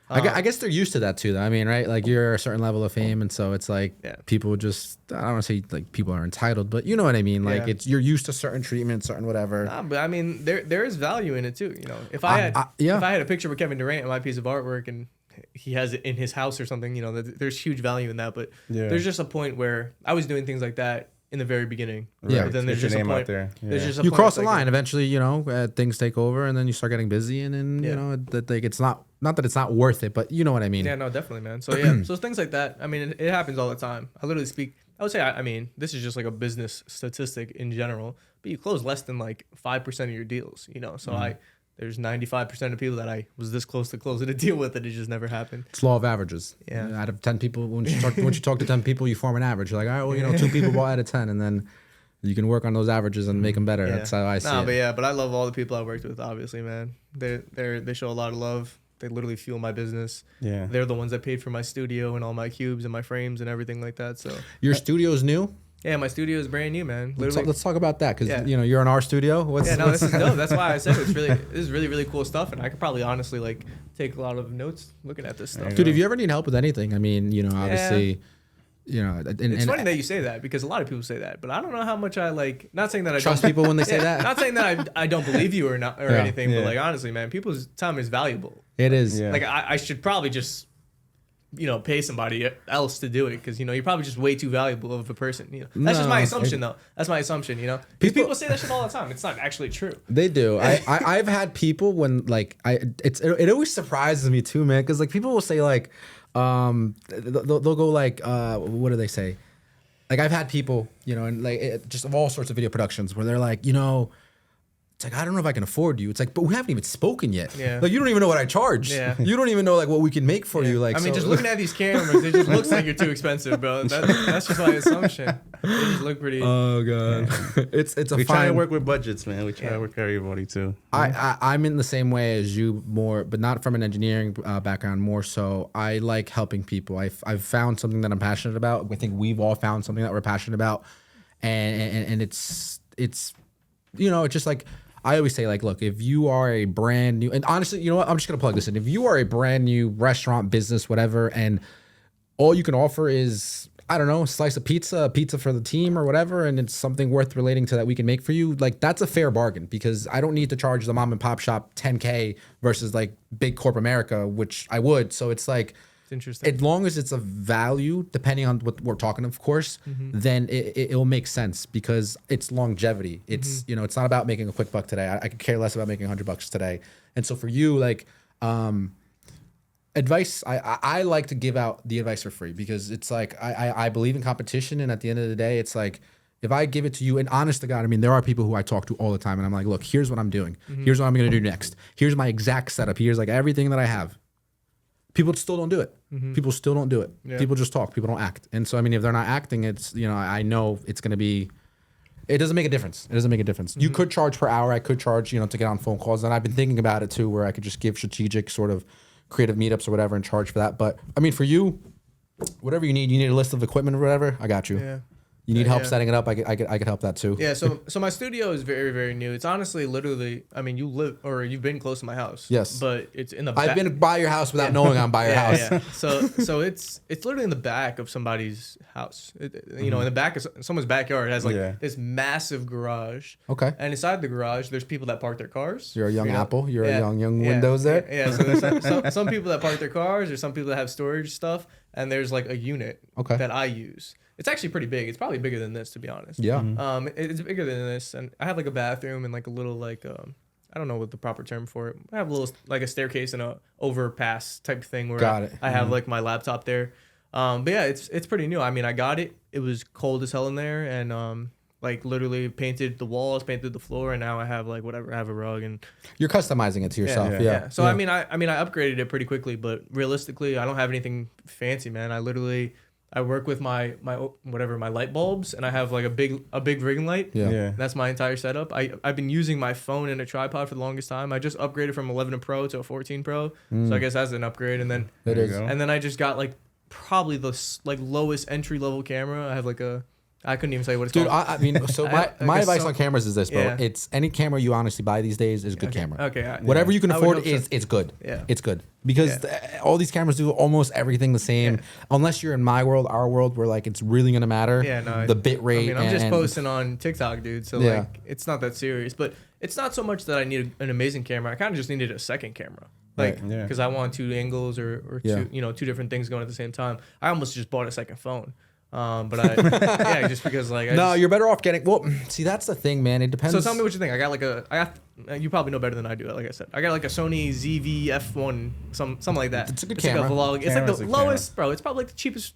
I guess they're used to that too, though. I mean, right? Like you're a certain level of fame, and so it's like people just. I don't want to say like people are entitled, but you know what I mean. Like you're used to certain treatment, certain whatever. Nah, but I mean, there is value in it too. If I had a picture with Kevin Durant in my piece of artwork and he has it in his house or something, there's huge value in that. But there's just a point where I was doing things like that in the very beginning. Yeah. But then there's just a point out there. Yeah. There's just you cross the line. Eventually, things take over, and then you start getting busy, and then that like it's not that it's not worth it, but you know what I mean. Yeah, no, definitely, man. So so things like that. I mean, it happens all the time. I literally speak. I would say, I mean, this is just like a business statistic in general, but you close less than like 5% of your deals. So there's 95% of people that I was this close to closing a deal with, and it just never happened. It's law of averages. Yeah. Out of 10 people, once you talk to 10 people, you form an average. You're like, all right, well, 2 people bought out of 10, and then you can work on those averages and make them better. That's how I see it. But I love all the people I worked with. Obviously, man, they show a lot of love. They literally fuel my business. Yeah, they're the ones that paid for my studio and all my cubes and my frames and everything like that. So your studio's new. Yeah, my studio is brand new, man. Let's talk about that because you're in our studio. This is dope. That's why I said this is really cool stuff, and I could probably honestly like take a lot of notes looking at this stuff. Dude, if you ever need help with anything, I mean, obviously, it's funny that you say that because a lot of people say that, but I don't know how much I like. Not saying that I trust people when they say that. Not saying that I don't believe you or not or anything, but like honestly, man, people's time is valuable. It is. Like I should probably just pay somebody else to do it because you're probably just way too valuable of a person. That's just my assumption, though. That's my assumption. People say that shit all the time. It's not actually true. They do. I've had people when like it always surprises me too, man. Because like people will say like they'll go like what do they say? Like I've had people and like just of all sorts of video productions where they're like it's like, I don't know if I can afford you. It's like, but we haven't even spoken yet. Yeah. Like, you don't even know what I charge. Yeah. You don't even know, like, what we can make for you. Like, I mean, just looking at these cameras, it just looks like you're too expensive, bro. That's just my assumption. They just look pretty. Oh, God. We try to work with budgets, man. We try to work with everybody, too. I'm in the same way as you more, but not from an engineering background, more so. I like helping people. I've found something that I'm passionate about. I think we've all found something that we're passionate about. And it's just like, I always say, like, look, if you are a brand new, and honestly, you know what? I'm just going to plug this in. If you are a brand new restaurant, business, whatever, and all you can offer is, I don't know, a slice of pizza for the team or whatever, and it's something worth relating to that we can make for you, like, that's a fair bargain because I don't need to charge the mom and pop shop $10K versus, like, big corp America, which I would. So it's like, it's interesting. As long as it's a value, depending on what we're talking, of course, then it will make sense because it's longevity. It's it's not about making a quick buck today. I could care less about making $100 today. And so for you, like advice, I like to give out the advice for free because it's like I believe in competition, and at the end of the day, it's like if I give it to you, and honest to God, I mean, there are people who I talk to all the time, and I'm like, look, here's what I'm doing. Here's what I'm going to do next. Here's my exact setup. Here's like everything that I have. People still don't do it. People still don't do it. Yeah. People just talk. People don't act. And so, I mean, if they're not acting, it's, I know it's going to be, it doesn't make a difference. It doesn't make a difference. You could charge per hour. I could charge, to get on phone calls. And I've been thinking about it too, where I could just give strategic sort of creative meetups or whatever and charge for that. But I mean, for you, whatever you need a list of equipment or whatever, I got you. Yeah. You need help setting it up. I could help that too. Yeah. So my studio is very, very new. It's honestly literally. I mean, you've been close to my house. Yes. But it's in the. I've been by your house without knowing I'm by your house. Yeah. So it's literally in the back of somebody's house. In the back of someone's backyard. It has like this massive garage. Okay. And inside the garage, there's people that park their cars. You're a young Apple. You're a young Windows there. Yeah. So there's some people that park their cars. There's some people that have storage stuff, and there's like a unit that I use. It's actually pretty big. It's probably bigger than this, to be honest. Yeah. It's bigger than this, and I have like a bathroom and like a little like I don't know what the proper term for it. I have a little like a staircase and a overpass type thing where I have like my laptop there. But yeah, it's pretty new. I mean, I got it. It was cold as hell in there, and like literally painted the walls, painted the floor, and now I have like whatever. I have a rug, and you're customizing it to yourself. Yeah. So I mean, I upgraded it pretty quickly, but realistically, I don't have anything fancy, man. I work with my light bulbs, and I have like a big ring light. Yeah. That's my entire setup. I've been using my phone and a tripod for the longest time. I just upgraded from 11 Pro to a 14 Pro. So I guess that's an upgrade. And then and then I just got like probably the like lowest entry level camera. I have like I couldn't even tell you what it's called. I mean, so my advice on cameras is this, bro. Yeah. It's any camera you honestly buy these days is a good camera. Okay. Whatever you can afford it's good. Yeah. It's good. Because all these cameras do almost everything the same. Unless you're in my world, our world, where like it's really gonna matter. Yeah, no. The bit rate. I mean, I'm just posting on TikTok, dude. So like it's not that serious. But it's not so much that I need an amazing camera. I kind of just needed a second camera. Like, because I want two angles or two different things going at the same time. I almost just bought a second phone. But just because like you're better off getting. Well, see, that's the thing, man. It depends. So tell me what you think. You probably know better than I do. Like I said, I got like a Sony ZV-F1, something like that. It's a good camera. Like a vlog. It's like the lowest, bro. It's probably like the cheapest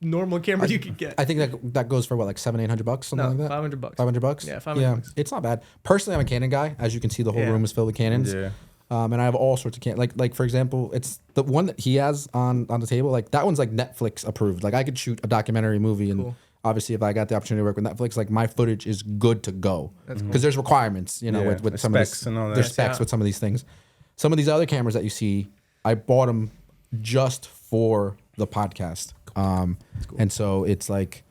normal camera you could get. I think that goes for what, like $700-800, something like that. $500. $500. Yeah, $500. It's not bad. Personally, I'm a Canon guy. As you can see, the whole room is filled with Canons. Yeah. And I have all sorts of like for example, it's the one that he has on the table. Like that one's like Netflix approved. Like I could shoot a documentary movie, and obviously if I got the opportunity to work with Netflix, like my footage is good to go. Because there's requirements, with some specs of and all that. There's specs with some of these things. Some of these other cameras that you see, I bought them just for the podcast. And so it's like,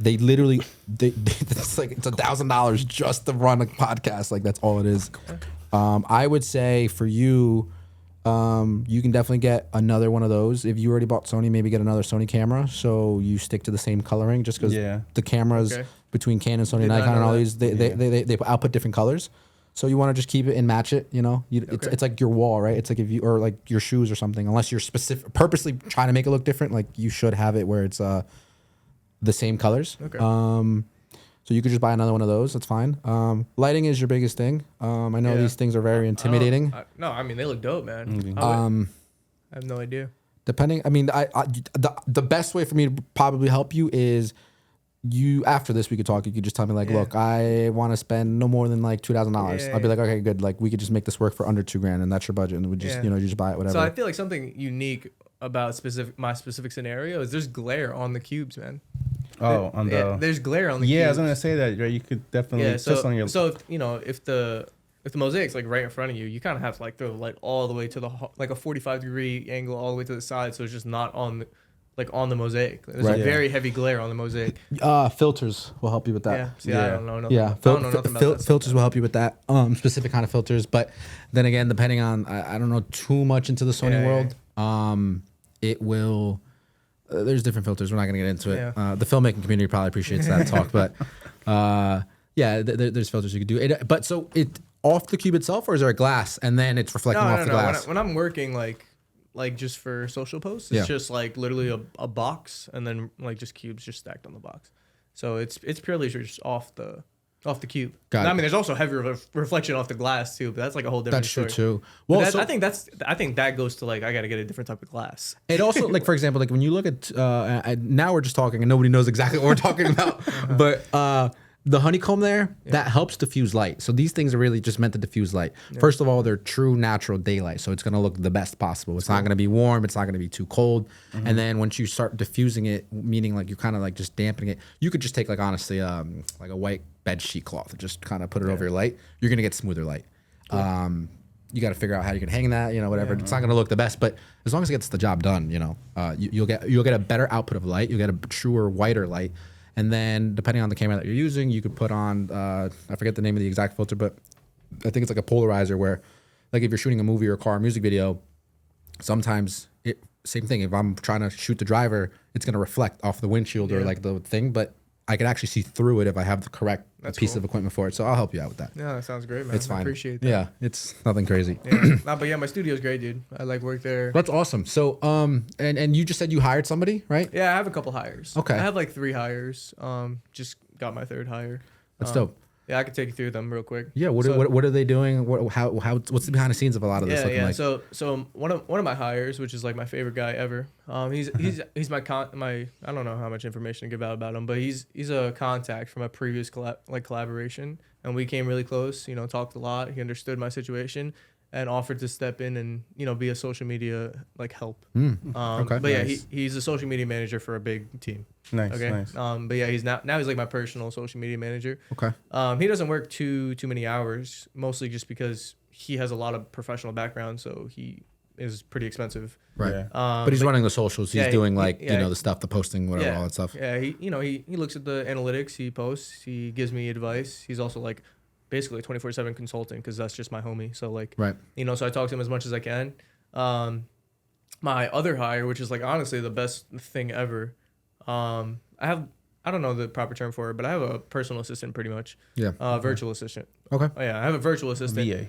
They literally, it's like it's $1,000 just to run a podcast. Like that's all it is. I would say for you, you can definitely get another one of those. If you already bought Sony, maybe get another Sony camera so you stick to the same coloring. Just because the cameras between Canon, Sony, Nikon, and all these, they output different colors. So you want to just keep it and match it. You know, it's like your wall, right? It's like if you or like your shoes or something. Unless you're purposely trying to make it look different, like you should have it where it's the same colors. Okay. So you could just buy another one of those. That's fine. Lighting is your biggest thing. I know these things are very intimidating. No, I mean they look dope, man. I have no idea. Depending, I mean, the best way for me to probably help you is you. After this, we could talk. You could just tell me like, look, I want to spend no more than like $2,000. I'll be like, okay, good. Like we could just make this work for under $2,000, and that's your budget, and we just you just buy it, whatever. So I feel like something unique about my specific scenario is there's glare on the cubes, man. Oh, on the there's glare on the cubes. I was gonna say that, right? You could definitely just on your. So if the mosaic's like right in front of you, you kind of have to like throw the light all the way to the like a 45-degree angle all the way to the side, so it's just not on the mosaic. There's a very heavy glare on the mosaic. Filters will help you with that. I don't know nothing. I don't know nothing about that. Filters will help you with that. Specific kind of filters, but then again, depending on I don't know too much into the Sony world. It will. There's different filters. We're not going to get into it. The filmmaking community probably appreciates that talk, but there's filters you could do. But so it off the cube itself, or is there a glass and then it's reflecting off the glass? When I'm working like just for social posts, it's just like literally a box and then like just cubes just stacked on the box. So it's purely just off the cube. I mean, there's also heavy reflection off the glass too, but that's like a whole different story. That's true too. Well, I think that goes to like I got to get a different type of glass. It also like for example, like when you look at now we're just talking and nobody knows exactly what we're talking about, but the honeycomb there that helps diffuse light. So these things are really just meant to diffuse light. First of all, they're true natural daylight, so it's going to look the best possible. It's not going to be warm. It's not going to be too cold. And then once you start diffusing it, meaning like you're kind of like just dampening it, you could just take like honestly like a white bed sheet cloth and just kind of put it over your light. You're going to get smoother light. You got to figure out how you can hang that, whatever. It's not going to look the best, but as long as it gets the job done, you'll get a better output of light. You'll get a truer, whiter light. And then depending on the camera that you're using, you could put on, I forget the name of the exact filter, but I think it's like a polarizer where like if you're shooting a movie or a car music video, sometimes same thing. If I'm trying to shoot the driver, it's going to reflect off the windshield or like the thing, but I can actually see through it if I have the correct piece of equipment for it. So I'll help you out with that. Yeah, that sounds great, man. It's fine. I appreciate that. Yeah, it's nothing crazy. But yeah, my studio's great, dude. I like work there. That's awesome. So, and you just said you hired somebody, right? Yeah, I have a couple hires. Okay. I have like 3 hires. Just got my 3rd hire. That's dope. Yeah, I could take you through them real quick. Yeah, what are they doing? What's the behind the scenes of a lot of this looking like? So one of my hires, which is like my favorite guy ever. He's my I don't know how much information to give out about him, but he's a contact from a previous collaboration, and we came really close. Talked a lot. He understood my situation and offered to step in and be a social media like help. Okay. But yeah, he's a social media manager for a big team. Nice. Okay. Nice. But yeah, he's like my personal social media manager. Okay. He doesn't work too many hours, mostly just because he has a lot of professional background, so he is pretty expensive. Right. Yeah. But he's running the socials. He's doing the stuff, the posting, whatever, all that stuff. Yeah. He looks at the analytics. He posts. He gives me advice. He's also like basically 24/7 consultant because that's just my homie. So like, right. So I talk to him as much as I can. My other hire, which is like honestly the best thing ever. I don't know the proper term for it, but I have a personal assistant pretty much. Yeah. Virtual assistant. Okay. Oh yeah, I have a virtual assistant. VA.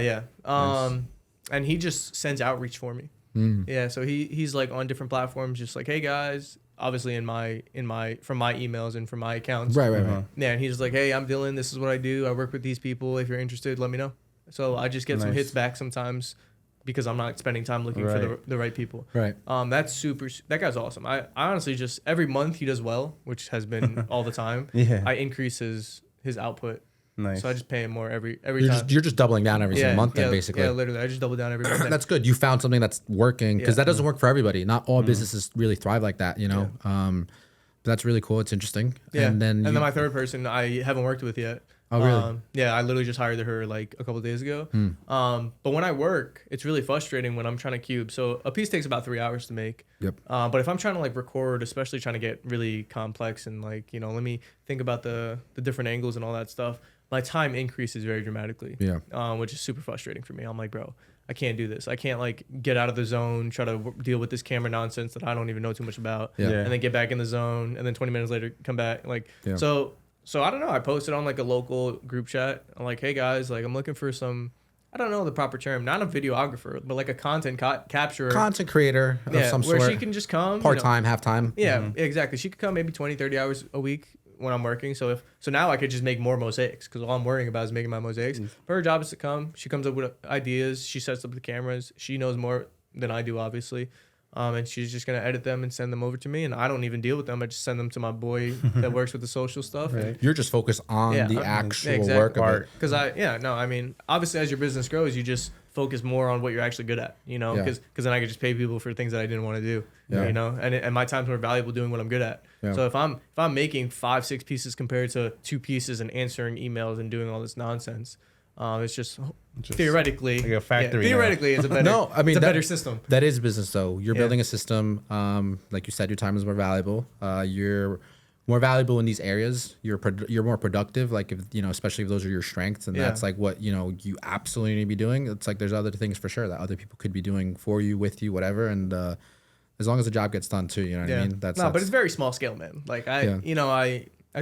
Yeah. Nice. And he just sends outreach for me. Yeah. So he's like on different platforms, just like, hey guys, obviously from my emails and from my accounts. Right. Yeah. And he's just like, hey, I'm Dylan. This is what I do. I work with these people. If you're interested, let me know. So I just get some hits back sometimes because I'm not spending time looking for the right people. Right. That guy's awesome. I honestly just every month he does well, which has been all the time. I increase his output. Nice. So I just pay him more every time. You're just doubling down every single month then, basically. Yeah, literally. I just double down every month. That's good. You found something that's working because that doesn't work for everybody. Not all businesses really thrive like that, But that's really cool. It's interesting. Yeah. And then my third person I haven't worked with yet. Oh, really? Yeah, I literally just hired her like a couple days ago. But when I work, it's really frustrating when I'm trying to cube. So a piece takes about 3 hours to make. Yep. But if I'm trying to like record, especially trying to get really complex and like, you know, let me think about the different angles and all that stuff, my time increases very dramatically. Yeah. Which is super frustrating for me. I'm like, bro, I can't do this. I can't like get out of the zone, try to deal with this camera nonsense that I don't even know too much about, and then get back in the zone, and then 20 minutes later come back. Like, so I don't know. I posted on like a local group chat. I'm like, hey guys, like I'm looking for some, I don't know the proper term, not a videographer, but like a content capturer. Content creator of some sort. Where she can just come. Part-time, half-time. Yeah, exactly. She could come maybe 20, 30 hours a week when I'm working. So now I could just make more mosaics because all I'm worrying about is making my mosaics. But her job is to come. She comes up with ideas. She sets up the cameras. She knows more than I do, obviously. And she's just going to edit them and send them over to me. And I don't even deal with them. I just send them to my boy that works with the social stuff. Right. You're just focused on the actual work of it. Because I mean, obviously as your business grows, you just focus more on what you're actually good at, you know, because then I could just pay people for things that I didn't want to do, you know, and my time's more valuable doing what I'm good at. Yeah. So if I'm making 5-6 pieces compared to 2 pieces and answering emails and doing all this nonsense, it's just theoretically like a factory. Theoretically, it's a better. It's a better system. That is business, though. You're building a system. Like you said, your time is more valuable. You're more valuable in these areas. You're more productive. Like if you know, especially if those are your strengths, and that's like what you know you absolutely need to be doing. It's like there's other things for sure that other people could be doing for you, with you, whatever. And as long as the job gets done too, you know what I mean. That's but it's very small scale, man. Like I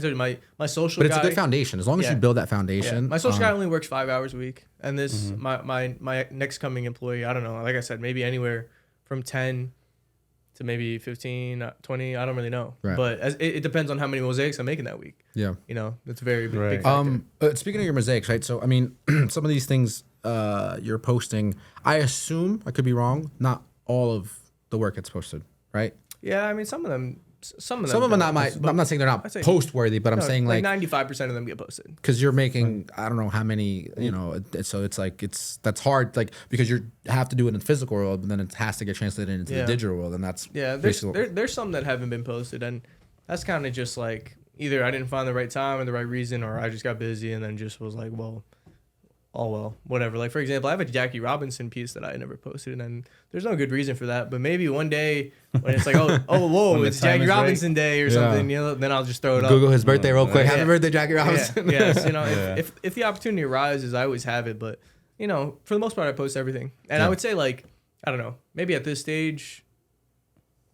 told you my social guy. But it's a good foundation. As long as you build that foundation. My social guy only works 5 hours a week. And this, my next coming employee, I don't know, like I said, maybe anywhere from 10 to maybe 15, 20, I don't really know. Right. But it depends on how many mosaics I'm making that week. Yeah. You know, it's a very big factor. Speaking of your mosaics, right? So, I mean, some of these things you're posting, I assume, I could be wrong, not all of the work gets posted, right? Yeah, I mean, some of them not I'm not saying they're not post worthy, but I'm saying like 95% of them get posted because you're making I don't know how many, you know, so it's like that's hard, like because you have to do it in the physical world, but then it has to get translated into the digital world, and that's there's some that haven't been posted, and that's kind of just like either I didn't find the right time or the right reason, or I just got busy and then just was like, well, whatever. Like for example, I have a Jackie Robinson piece that I never posted, and there's no good reason for that. But maybe one day when it's like, whoa, it's Jackie Robinson Day or something, you know, then I'll just throw it up. Google his birthday real quick. Happy birthday, Jackie Robinson. Yes, you know, if the opportunity arises, I always have it. But you know, for the most part, I post everything, and I would say like I don't know, maybe at this stage,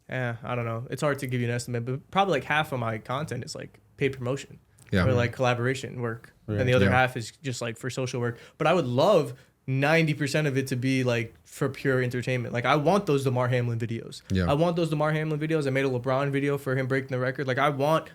I don't know. It's hard to give you an estimate, but probably like half of my content is like paid promotion. Or like collaboration work. Right. And the other half is just like for social work. But I would love 90% of it to be like for pure entertainment. Like I want those Damar Hamlin videos. I want those Damar Hamlin videos. I made a LeBron video for him breaking the record. Like I want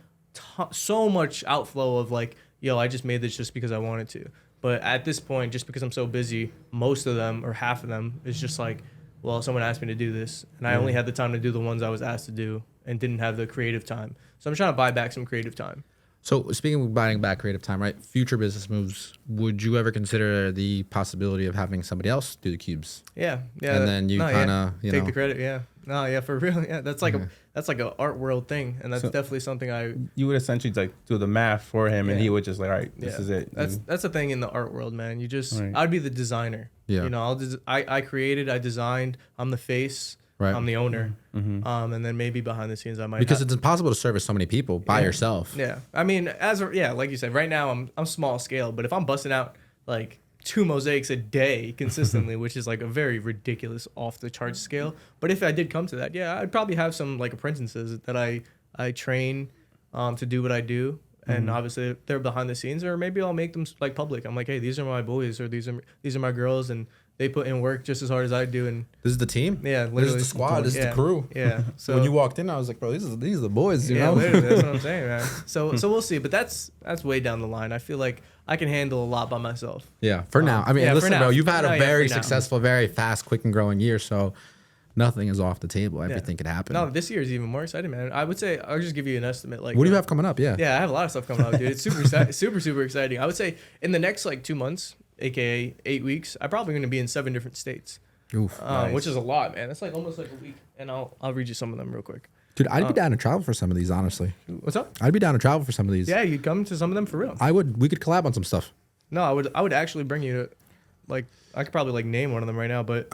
so much outflow of like, yo, I just made this just because I wanted to. But at this point, just because I'm so busy, most of them or half of them is just like, well, someone asked me to do this. And I only had the time to do the ones I was asked to do and didn't have the creative time. So I'm trying to buy back some creative time. So speaking of buying back creative time, right? Future business moves. Would you ever consider the possibility of having somebody else do the cubes? Yeah. And then you kind of take the credit. Yeah. No, yeah, for real. Yeah, that's like that's like an art world thing, and that's definitely something you would essentially like do the math for him, and he would just like, all right, this is it. That's the thing in the art world, man. You just I'd be the designer. Yeah. You know, I created, I designed. I'm the face. Right. I'm the owner. And then maybe behind the scenes I might because it's impossible to service so many people by yourself. Yeah. I mean, like you said, right now I'm small scale, but if I'm busting out like 2 mosaics a day consistently, which is like a very ridiculous off the charts scale. But if I did come to that, I'd probably have some like apprentices that I train to do what I do. And obviously they're behind the scenes, or maybe I'll make them like public. I'm like, hey, these are my boys, or these are my girls, and they put in work just as hard as I do. And this is the team. Yeah, literally. This is the squad. This is the crew. Yeah. So when you walked in, I was like, bro, these are the boys. You know, literally, that's what I'm saying, man. So we'll see, but that's way down the line. I feel like I can handle a lot by myself. Yeah, for now. I mean, listen, bro, you've had a very successful, very fast, quick, and growing year, so nothing is off the table. Everything could happen. No, this year is even more exciting, man. I would say I'll just give you an estimate. Like, what do you have coming up? Yeah, I have a lot of stuff coming up, dude. It's super exciting. I would say in the next like 2 months, aka 8 weeks, I'm probably going to be in 7 different states. Oof, nice. Which is a lot, man. That's like almost like a week, and I'll read you some of them real quick. Dude, I'd be down to travel for some of these, honestly. What's up? I'd be down to travel for some of these. Yeah, you come to some of them for real. I would. We could collab on some stuff. No, I would actually bring you to, like, I could probably like name one of them right now, but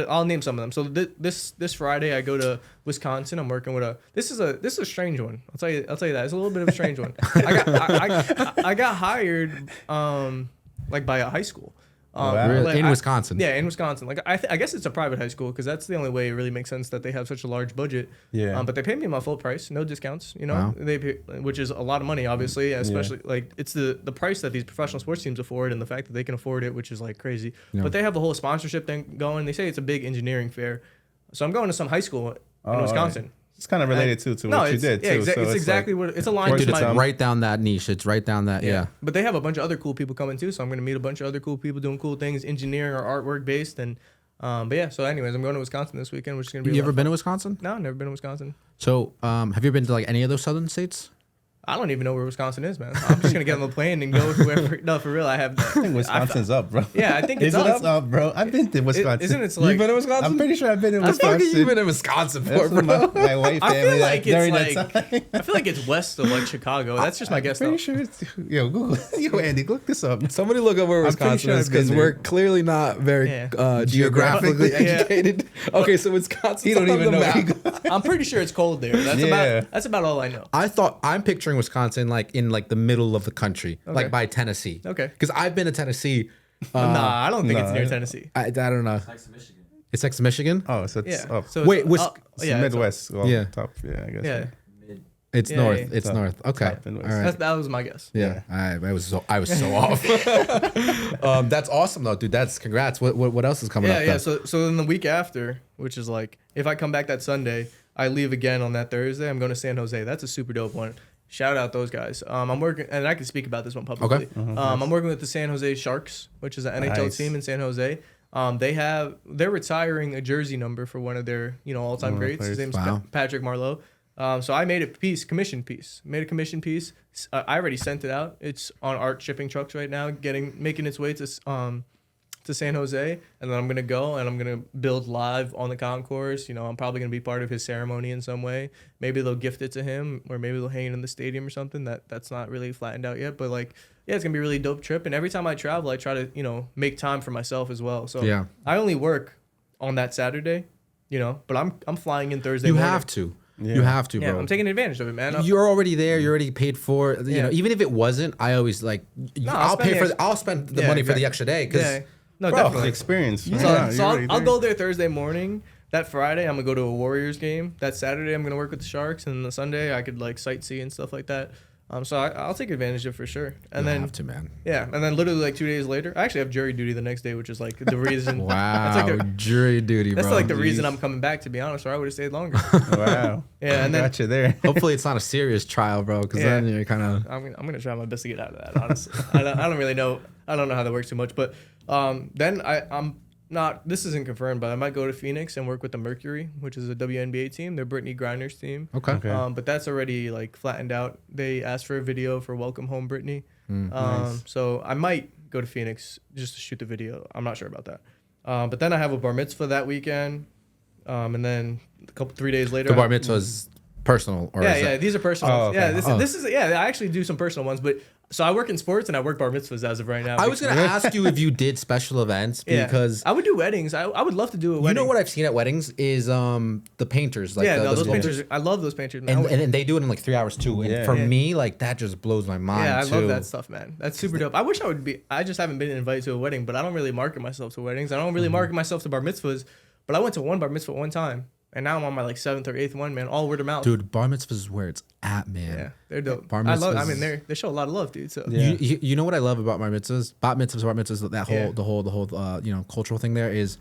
I'll name some of them. So this Friday I go to Wisconsin. I'm working with this is a strange one. I'll tell you that it's a little bit of a strange one. I got hired like by a high school. Really? Like, In Wisconsin? Yeah, in Wisconsin. Like I guess it's a private high school because that's the only way it really makes sense that they have such a large budget. Yeah. But they pay me my full price, no discounts. You know, Wow. they pay, which is a lot of money, obviously. Especially like it's the price that these professional sports teams afford, and the fact that they can afford it, which is like crazy. Yeah. But they have the whole sponsorship thing going. They say it's a big engineering fair, so I'm going to some high school in Wisconsin. Right. It's kind of related to No, what you did too. Yeah, so it's exactly like, what it's aligned Dude, to it's my. right down that niche. It's right down that. Yeah. But they have a bunch of other cool people coming too, so I'm gonna meet a bunch of other cool people doing cool things, engineering or artwork based, and but yeah. So anyways, I'm going to Wisconsin this weekend, which is gonna be. You ever been to Wisconsin? No, never been to Wisconsin. So, have you been to like any of those southern states? I don't even know where Wisconsin is, man. I'm just gonna get on the plane and go wherever. No, for real, I have. I think Wisconsin's up, bro. Yeah, I think it's Is it up. up, bro? I've been to Wisconsin. Isn't it like? You've been to Wisconsin? I'm pretty sure I've been in What the fuck Wisconsin. have you been in Wisconsin for, That's bro? my white I family. feel like during it's that like. time. I feel like it's west of like Chicago. That's just my guess. Pretty Though. sure it's Google. Yo, Andy, look this up. Somebody look up where I'm pretty Wisconsin sure is I've been because there. we're clearly not very Yeah. geographically Yeah. educated. Okay, so Wisconsin. He don't even know. I'm pretty sure it's cold there. That's about all I know. I'm picturing Wisconsin like in like the middle of the country, like by Tennessee. Okay. Because I've been to Tennessee. Nah, I don't think it's nah. near Tennessee. I don't know. It's next to Michigan. It's next to Michigan. Oh, so it's Yeah. up. So Wait, it's, it's yeah, it's up. Midwest. Well, Yeah. top. Yeah, I guess. Yeah, Mid. It's Yeah, north. yeah, It's Top- north. Okay. top and All west. right. that was my guess. Yeah. I was so off. That's awesome though, dude. That's congrats. What else is coming up? Yeah. though? So then the week after, which is like if I come back that Sunday, I leave again on that Thursday. I'm going to San Jose. That's a super dope one. Shout out those guys. I'm working, and I can speak about this one publicly. Okay. I'm working with the San Jose Sharks, which is an NHL Nice. team in San Jose. They're retiring a jersey number for one of their all-time greats. His name's Wow. Patrick Marleau. So I made a commission piece. I already sent it out. It's on art shipping trucks right now, making its way to San Jose, and then I'm gonna go and I'm gonna build live on the concourse. I'm probably gonna be part of his ceremony in some way. Maybe they'll gift it to him, or maybe they'll hang it in the stadium or something. That's not really flattened out yet, but like, yeah, it's gonna be a really dope trip. And every time I travel, I try to make time for myself as well. So Yeah. I only work on that Saturday, but I'm flying in Thursday. You morning. have to. Yeah. You have to, bro. Yeah, I'm taking advantage of it, man. You're already there. You're already paid for. Yeah. Even if it wasn't, I always like. I'll I'll spend the Yeah, money for the exactly. extra day because. Yeah. No, Bro, definitely. the experience. So, Yeah, so you're already I'll there. go there Thursday morning. That Friday, I'm gonna go to a Warriors game. That Saturday, I'm gonna work with the Sharks, and the Sunday, I could like sightsee and stuff like that. So I'll take advantage of it for sure. And You then have to, man. yeah, and then literally like 2 days later, I actually have jury duty the next day, which is like the reason. Wow, That's like the, jury duty, bro. that's like the reason Jeez. I'm coming back. To be honest, or I would have stayed longer. Wow. Yeah, and then got you there. Hopefully, it's not a serious trial, bro. Because Yeah. then you're kind of. I'm gonna try my best to get out of that. Honestly, I don't really know. I don't know how that works too much, but then I'm not. This isn't confirmed, but I might go to Phoenix and work with the Mercury, which is a WNBA team. They're Brittany Griner's team. Okay. Okay. But that's already like flattened out. They asked for a video for Welcome Home Brittany. Nice. So I might go to Phoenix just to shoot the video. I'm not sure about that. But then I have a bar mitzvah that weekend, and then 3 days later. The bar mitzvah is personal, or Yeah, is yeah, it- these are personal. Oh, ones. okay. Yeah, this is yeah. I actually do some personal ones, but so I work in sports and I work bar mitzvahs as of right now. I was gonna ask you if you did special events Yeah. because I would do weddings. I would love to do a wedding. you know what I've seen at weddings is the painters, like yeah, the, no, the those sculptors. painters. I love those painters. man. And they do it in like 3 hours too. And Yeah. for Yeah. me, like that just blows my mind. yeah, I too. love that stuff, man. That's super dope. I wish I would be. I just haven't been invited to a wedding, but I don't really market myself to weddings. I don't really market myself to bar mitzvahs, but I went to one bar mitzvah one time, and now I'm on my like 7th or 8th one, man. All word of mouth. Dude, bar mitzvahs is where it's at, man. Yeah, they're dope. Bar I love. mitzvahs- I mean, they show a lot of love, dude. So Yeah. You know what I love about bar mitzvahs, that whole Yeah. the whole cultural thing there is,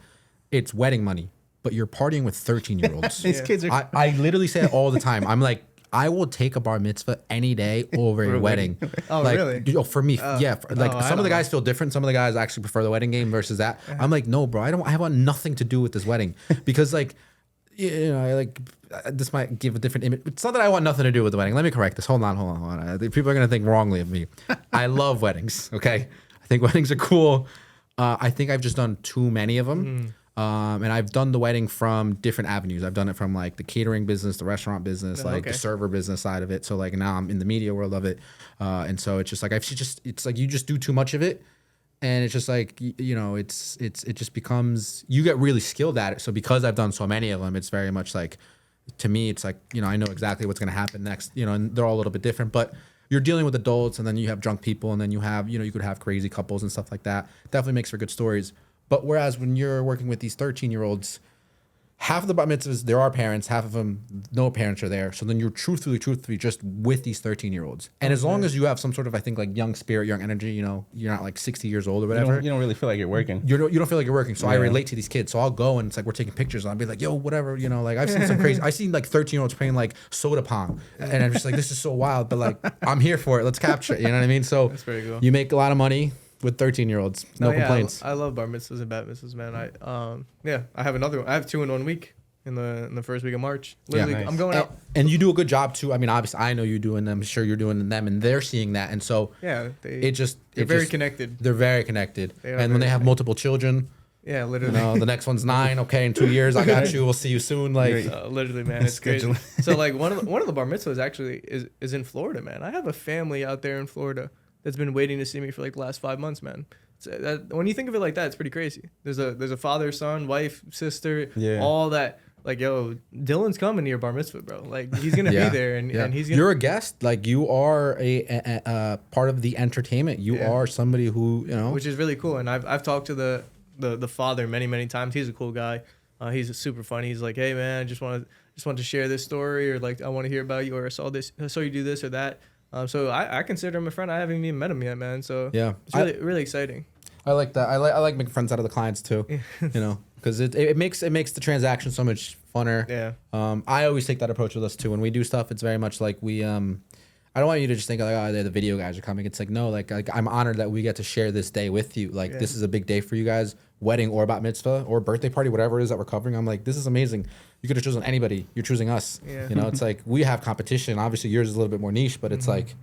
it's wedding money, but you're partying with 13-year-olds. These kids are. I literally say it all the time. I'm like, I will take a bar mitzvah any day over a wedding. Oh, like, really? dude, for me, yeah. I Some of don't the know. guys feel different. Some of the guys actually prefer the wedding game versus that. I'm like, no, bro. I want nothing to do with this wedding because like. This might give a different image. It's not that I want nothing to do with the wedding. Let me correct this. Hold on. I think people are gonna think wrongly of me. I love weddings. Okay, I think weddings are cool. I think I've just done too many of them. And I've done the wedding from different avenues. I've done it from like the catering business, the restaurant business, like the server business side of it. So like now I'm in the media world of it. And so it's just like, it's like you just do too much of it. And it's just like, you know, it just becomes, you get really skilled at it. So because I've done so many of them, it's very much like, to me, it's like, you know, I know exactly what's going to happen next, you know, and they're all a little bit different, but you're dealing with adults, and then you have drunk people, and then you have, you know, you could have crazy couples and stuff like that. Definitely makes for good stories. But whereas when you're working with these 13-year-olds, half of the bar mitzvahs, there are parents, half of them, no parents are there. So then you're truthfully just with these 13-year-olds. And as long as you have some sort of, I think, like young spirit, young energy, you know, you're not like 60 years old or whatever. You don't really feel like you're working. You don't feel like you're working. So I relate to these kids. So I'll go and it's like we're taking pictures. And I'll be like, yo, whatever, you know, like I've seen some crazy. I've seen like 13-year-olds playing like soda pong. And I'm just like, this is so wild. But like, I'm here for it. Let's capture it. You know what I mean? So that's very cool. You make a lot of money with 13-year-olds. No complaints. I love bar mitzvahs and bat mitzvahs, man. I have another one. I have 2 in 1 week. In the first week of March. Literally, nice. I'm going out. And you do a good job too. I mean, obviously I know you doing them. I'm sure you're doing them and they're seeing that. And so they're very connected. They're very connected. And when they have multiple children, literally. You know, the next one's 9. Okay, in 2 years I got you. We'll see you soon. Like literally, man, it's crazy. So like one of the bar mitzvahs actually is in Florida, man. I have a family out there in Florida that's been waiting to see me for like the last 5 months, man. When you think of it like that, it's pretty crazy. There's a father, son, wife, sister, all that. Like, yo, Dylan's coming to your bar mitzvah, bro. Like, he's gonna be there, and he's gonna. You're a guest. Like, you are a part of the entertainment. You are somebody who, you know, which is really cool. And I've talked to the father many times. He's a cool guy. He's super funny. He's like, hey man, I just want to share this story, or like I want to hear about you, or I saw you do this or that. So I consider him a friend. I haven't even met him yet, man. So it's really exciting. I like that. I like making friends out of the clients too. You know. Because it makes the transaction so much funner. Yeah. I always take that approach with us too. When we do stuff, it's very much like we. I don't want you to just think like, oh, the video guys are coming. It's like no, like I'm honored that we get to share this day with you. Like this is a big day for you guys, wedding or bat mitzvah or birthday party, whatever it is that we're covering. I'm like, this is amazing. You could have chosen anybody. You're choosing us. Yeah. You know, it's like we have competition. Obviously, yours is a little bit more niche, but it's like.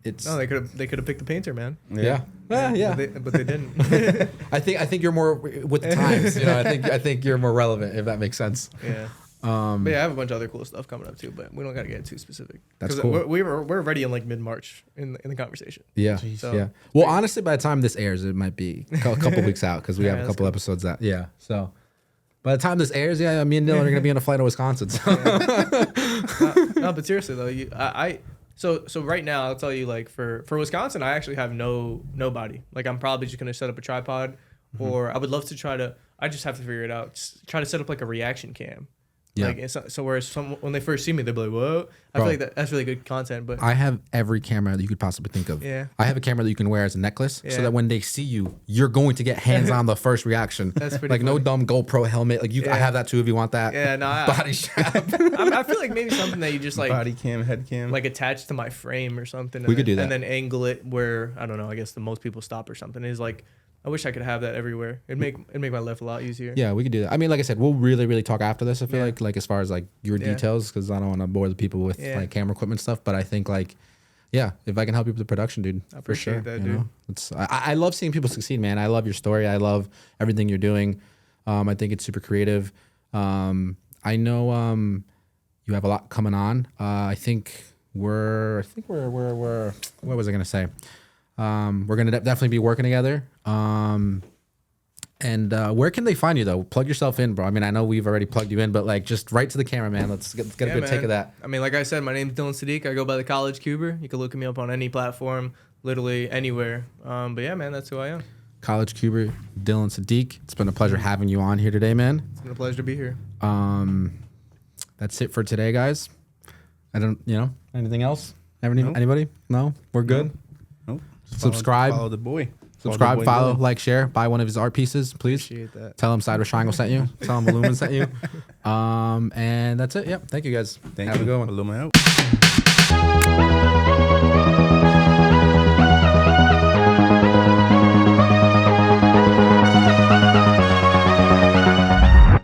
They could have picked the painter, man. Yeah. But they didn't. I think you're more with the times. You know, I think you're more relevant, if that makes sense. Yeah. But I have a bunch of other cool stuff coming up too, but we don't gotta get too specific. That's cool. We're already in like mid-March in the conversation. Yeah. So, well, honestly, by the time this airs, it might be a couple weeks out because we have a couple episodes out. Yeah. So by the time this airs, me and Dylan are gonna be on a flight to Wisconsin. So. No, but seriously though, So right now I'll tell you, like for Wisconsin, I actually have nobody. Like I'm probably just gonna set up a tripod, or I would love to I just have to figure it out. Just try to set up like a reaction cam. Yeah. Like so whereas when they first see me, they'll be like, "Whoa!" I feel like that's really good content. But I have every camera that you could possibly think of. Yeah. I have a camera that you can wear as a necklace, so that when they see you, you're going to get hands on the first reaction. That's pretty. Like funny. No dumb GoPro helmet. Like I have that too if you want that. Yeah. No. Body strap. I feel like maybe something that you just like body cam, head cam, like attach to my frame or something. We could do that, and then angle it where I don't know. I guess the most people stop or something. Is like. I wish I could have that everywhere. It'd make my life a lot easier. Yeah, we could do that. I mean, like I said, we'll really talk after this. I feel like as far as like your details, because I don't want to bore the people with like camera equipment stuff. But I think like, if I can help you with the production, dude, I appreciate that, dude. I love seeing people succeed, man. I love your story. I love everything you're doing. I think it's super creative. I know you have a lot coming on. I think we're what was I gonna say? We're gonna definitely be working together. And where can they find you though? Plug yourself in, bro. I mean, I know we've already plugged you in, but like, just right to the camera, man. Let's get a good take of that. I mean, like I said, my name's Dylan Sadiq. I go by the College Cuber. You can look me up on any platform, literally anywhere. But yeah, man, that's who I am. College Cuber, Dylan Sadiq. It's been a pleasure having you on here today, man. It's been a pleasure to be here. That's it for today, guys. I don't, anything else? Anybody? No, we're good. Nope. Subscribe. Follow the boy. Subscribe, follow, like, share, buy one of his art pieces, please. Appreciate that. Tell him Sideways Triangle sent you. Tell him Illumin sent you. And that's it. Yep. Thank you guys. Have a good one. Illumin out.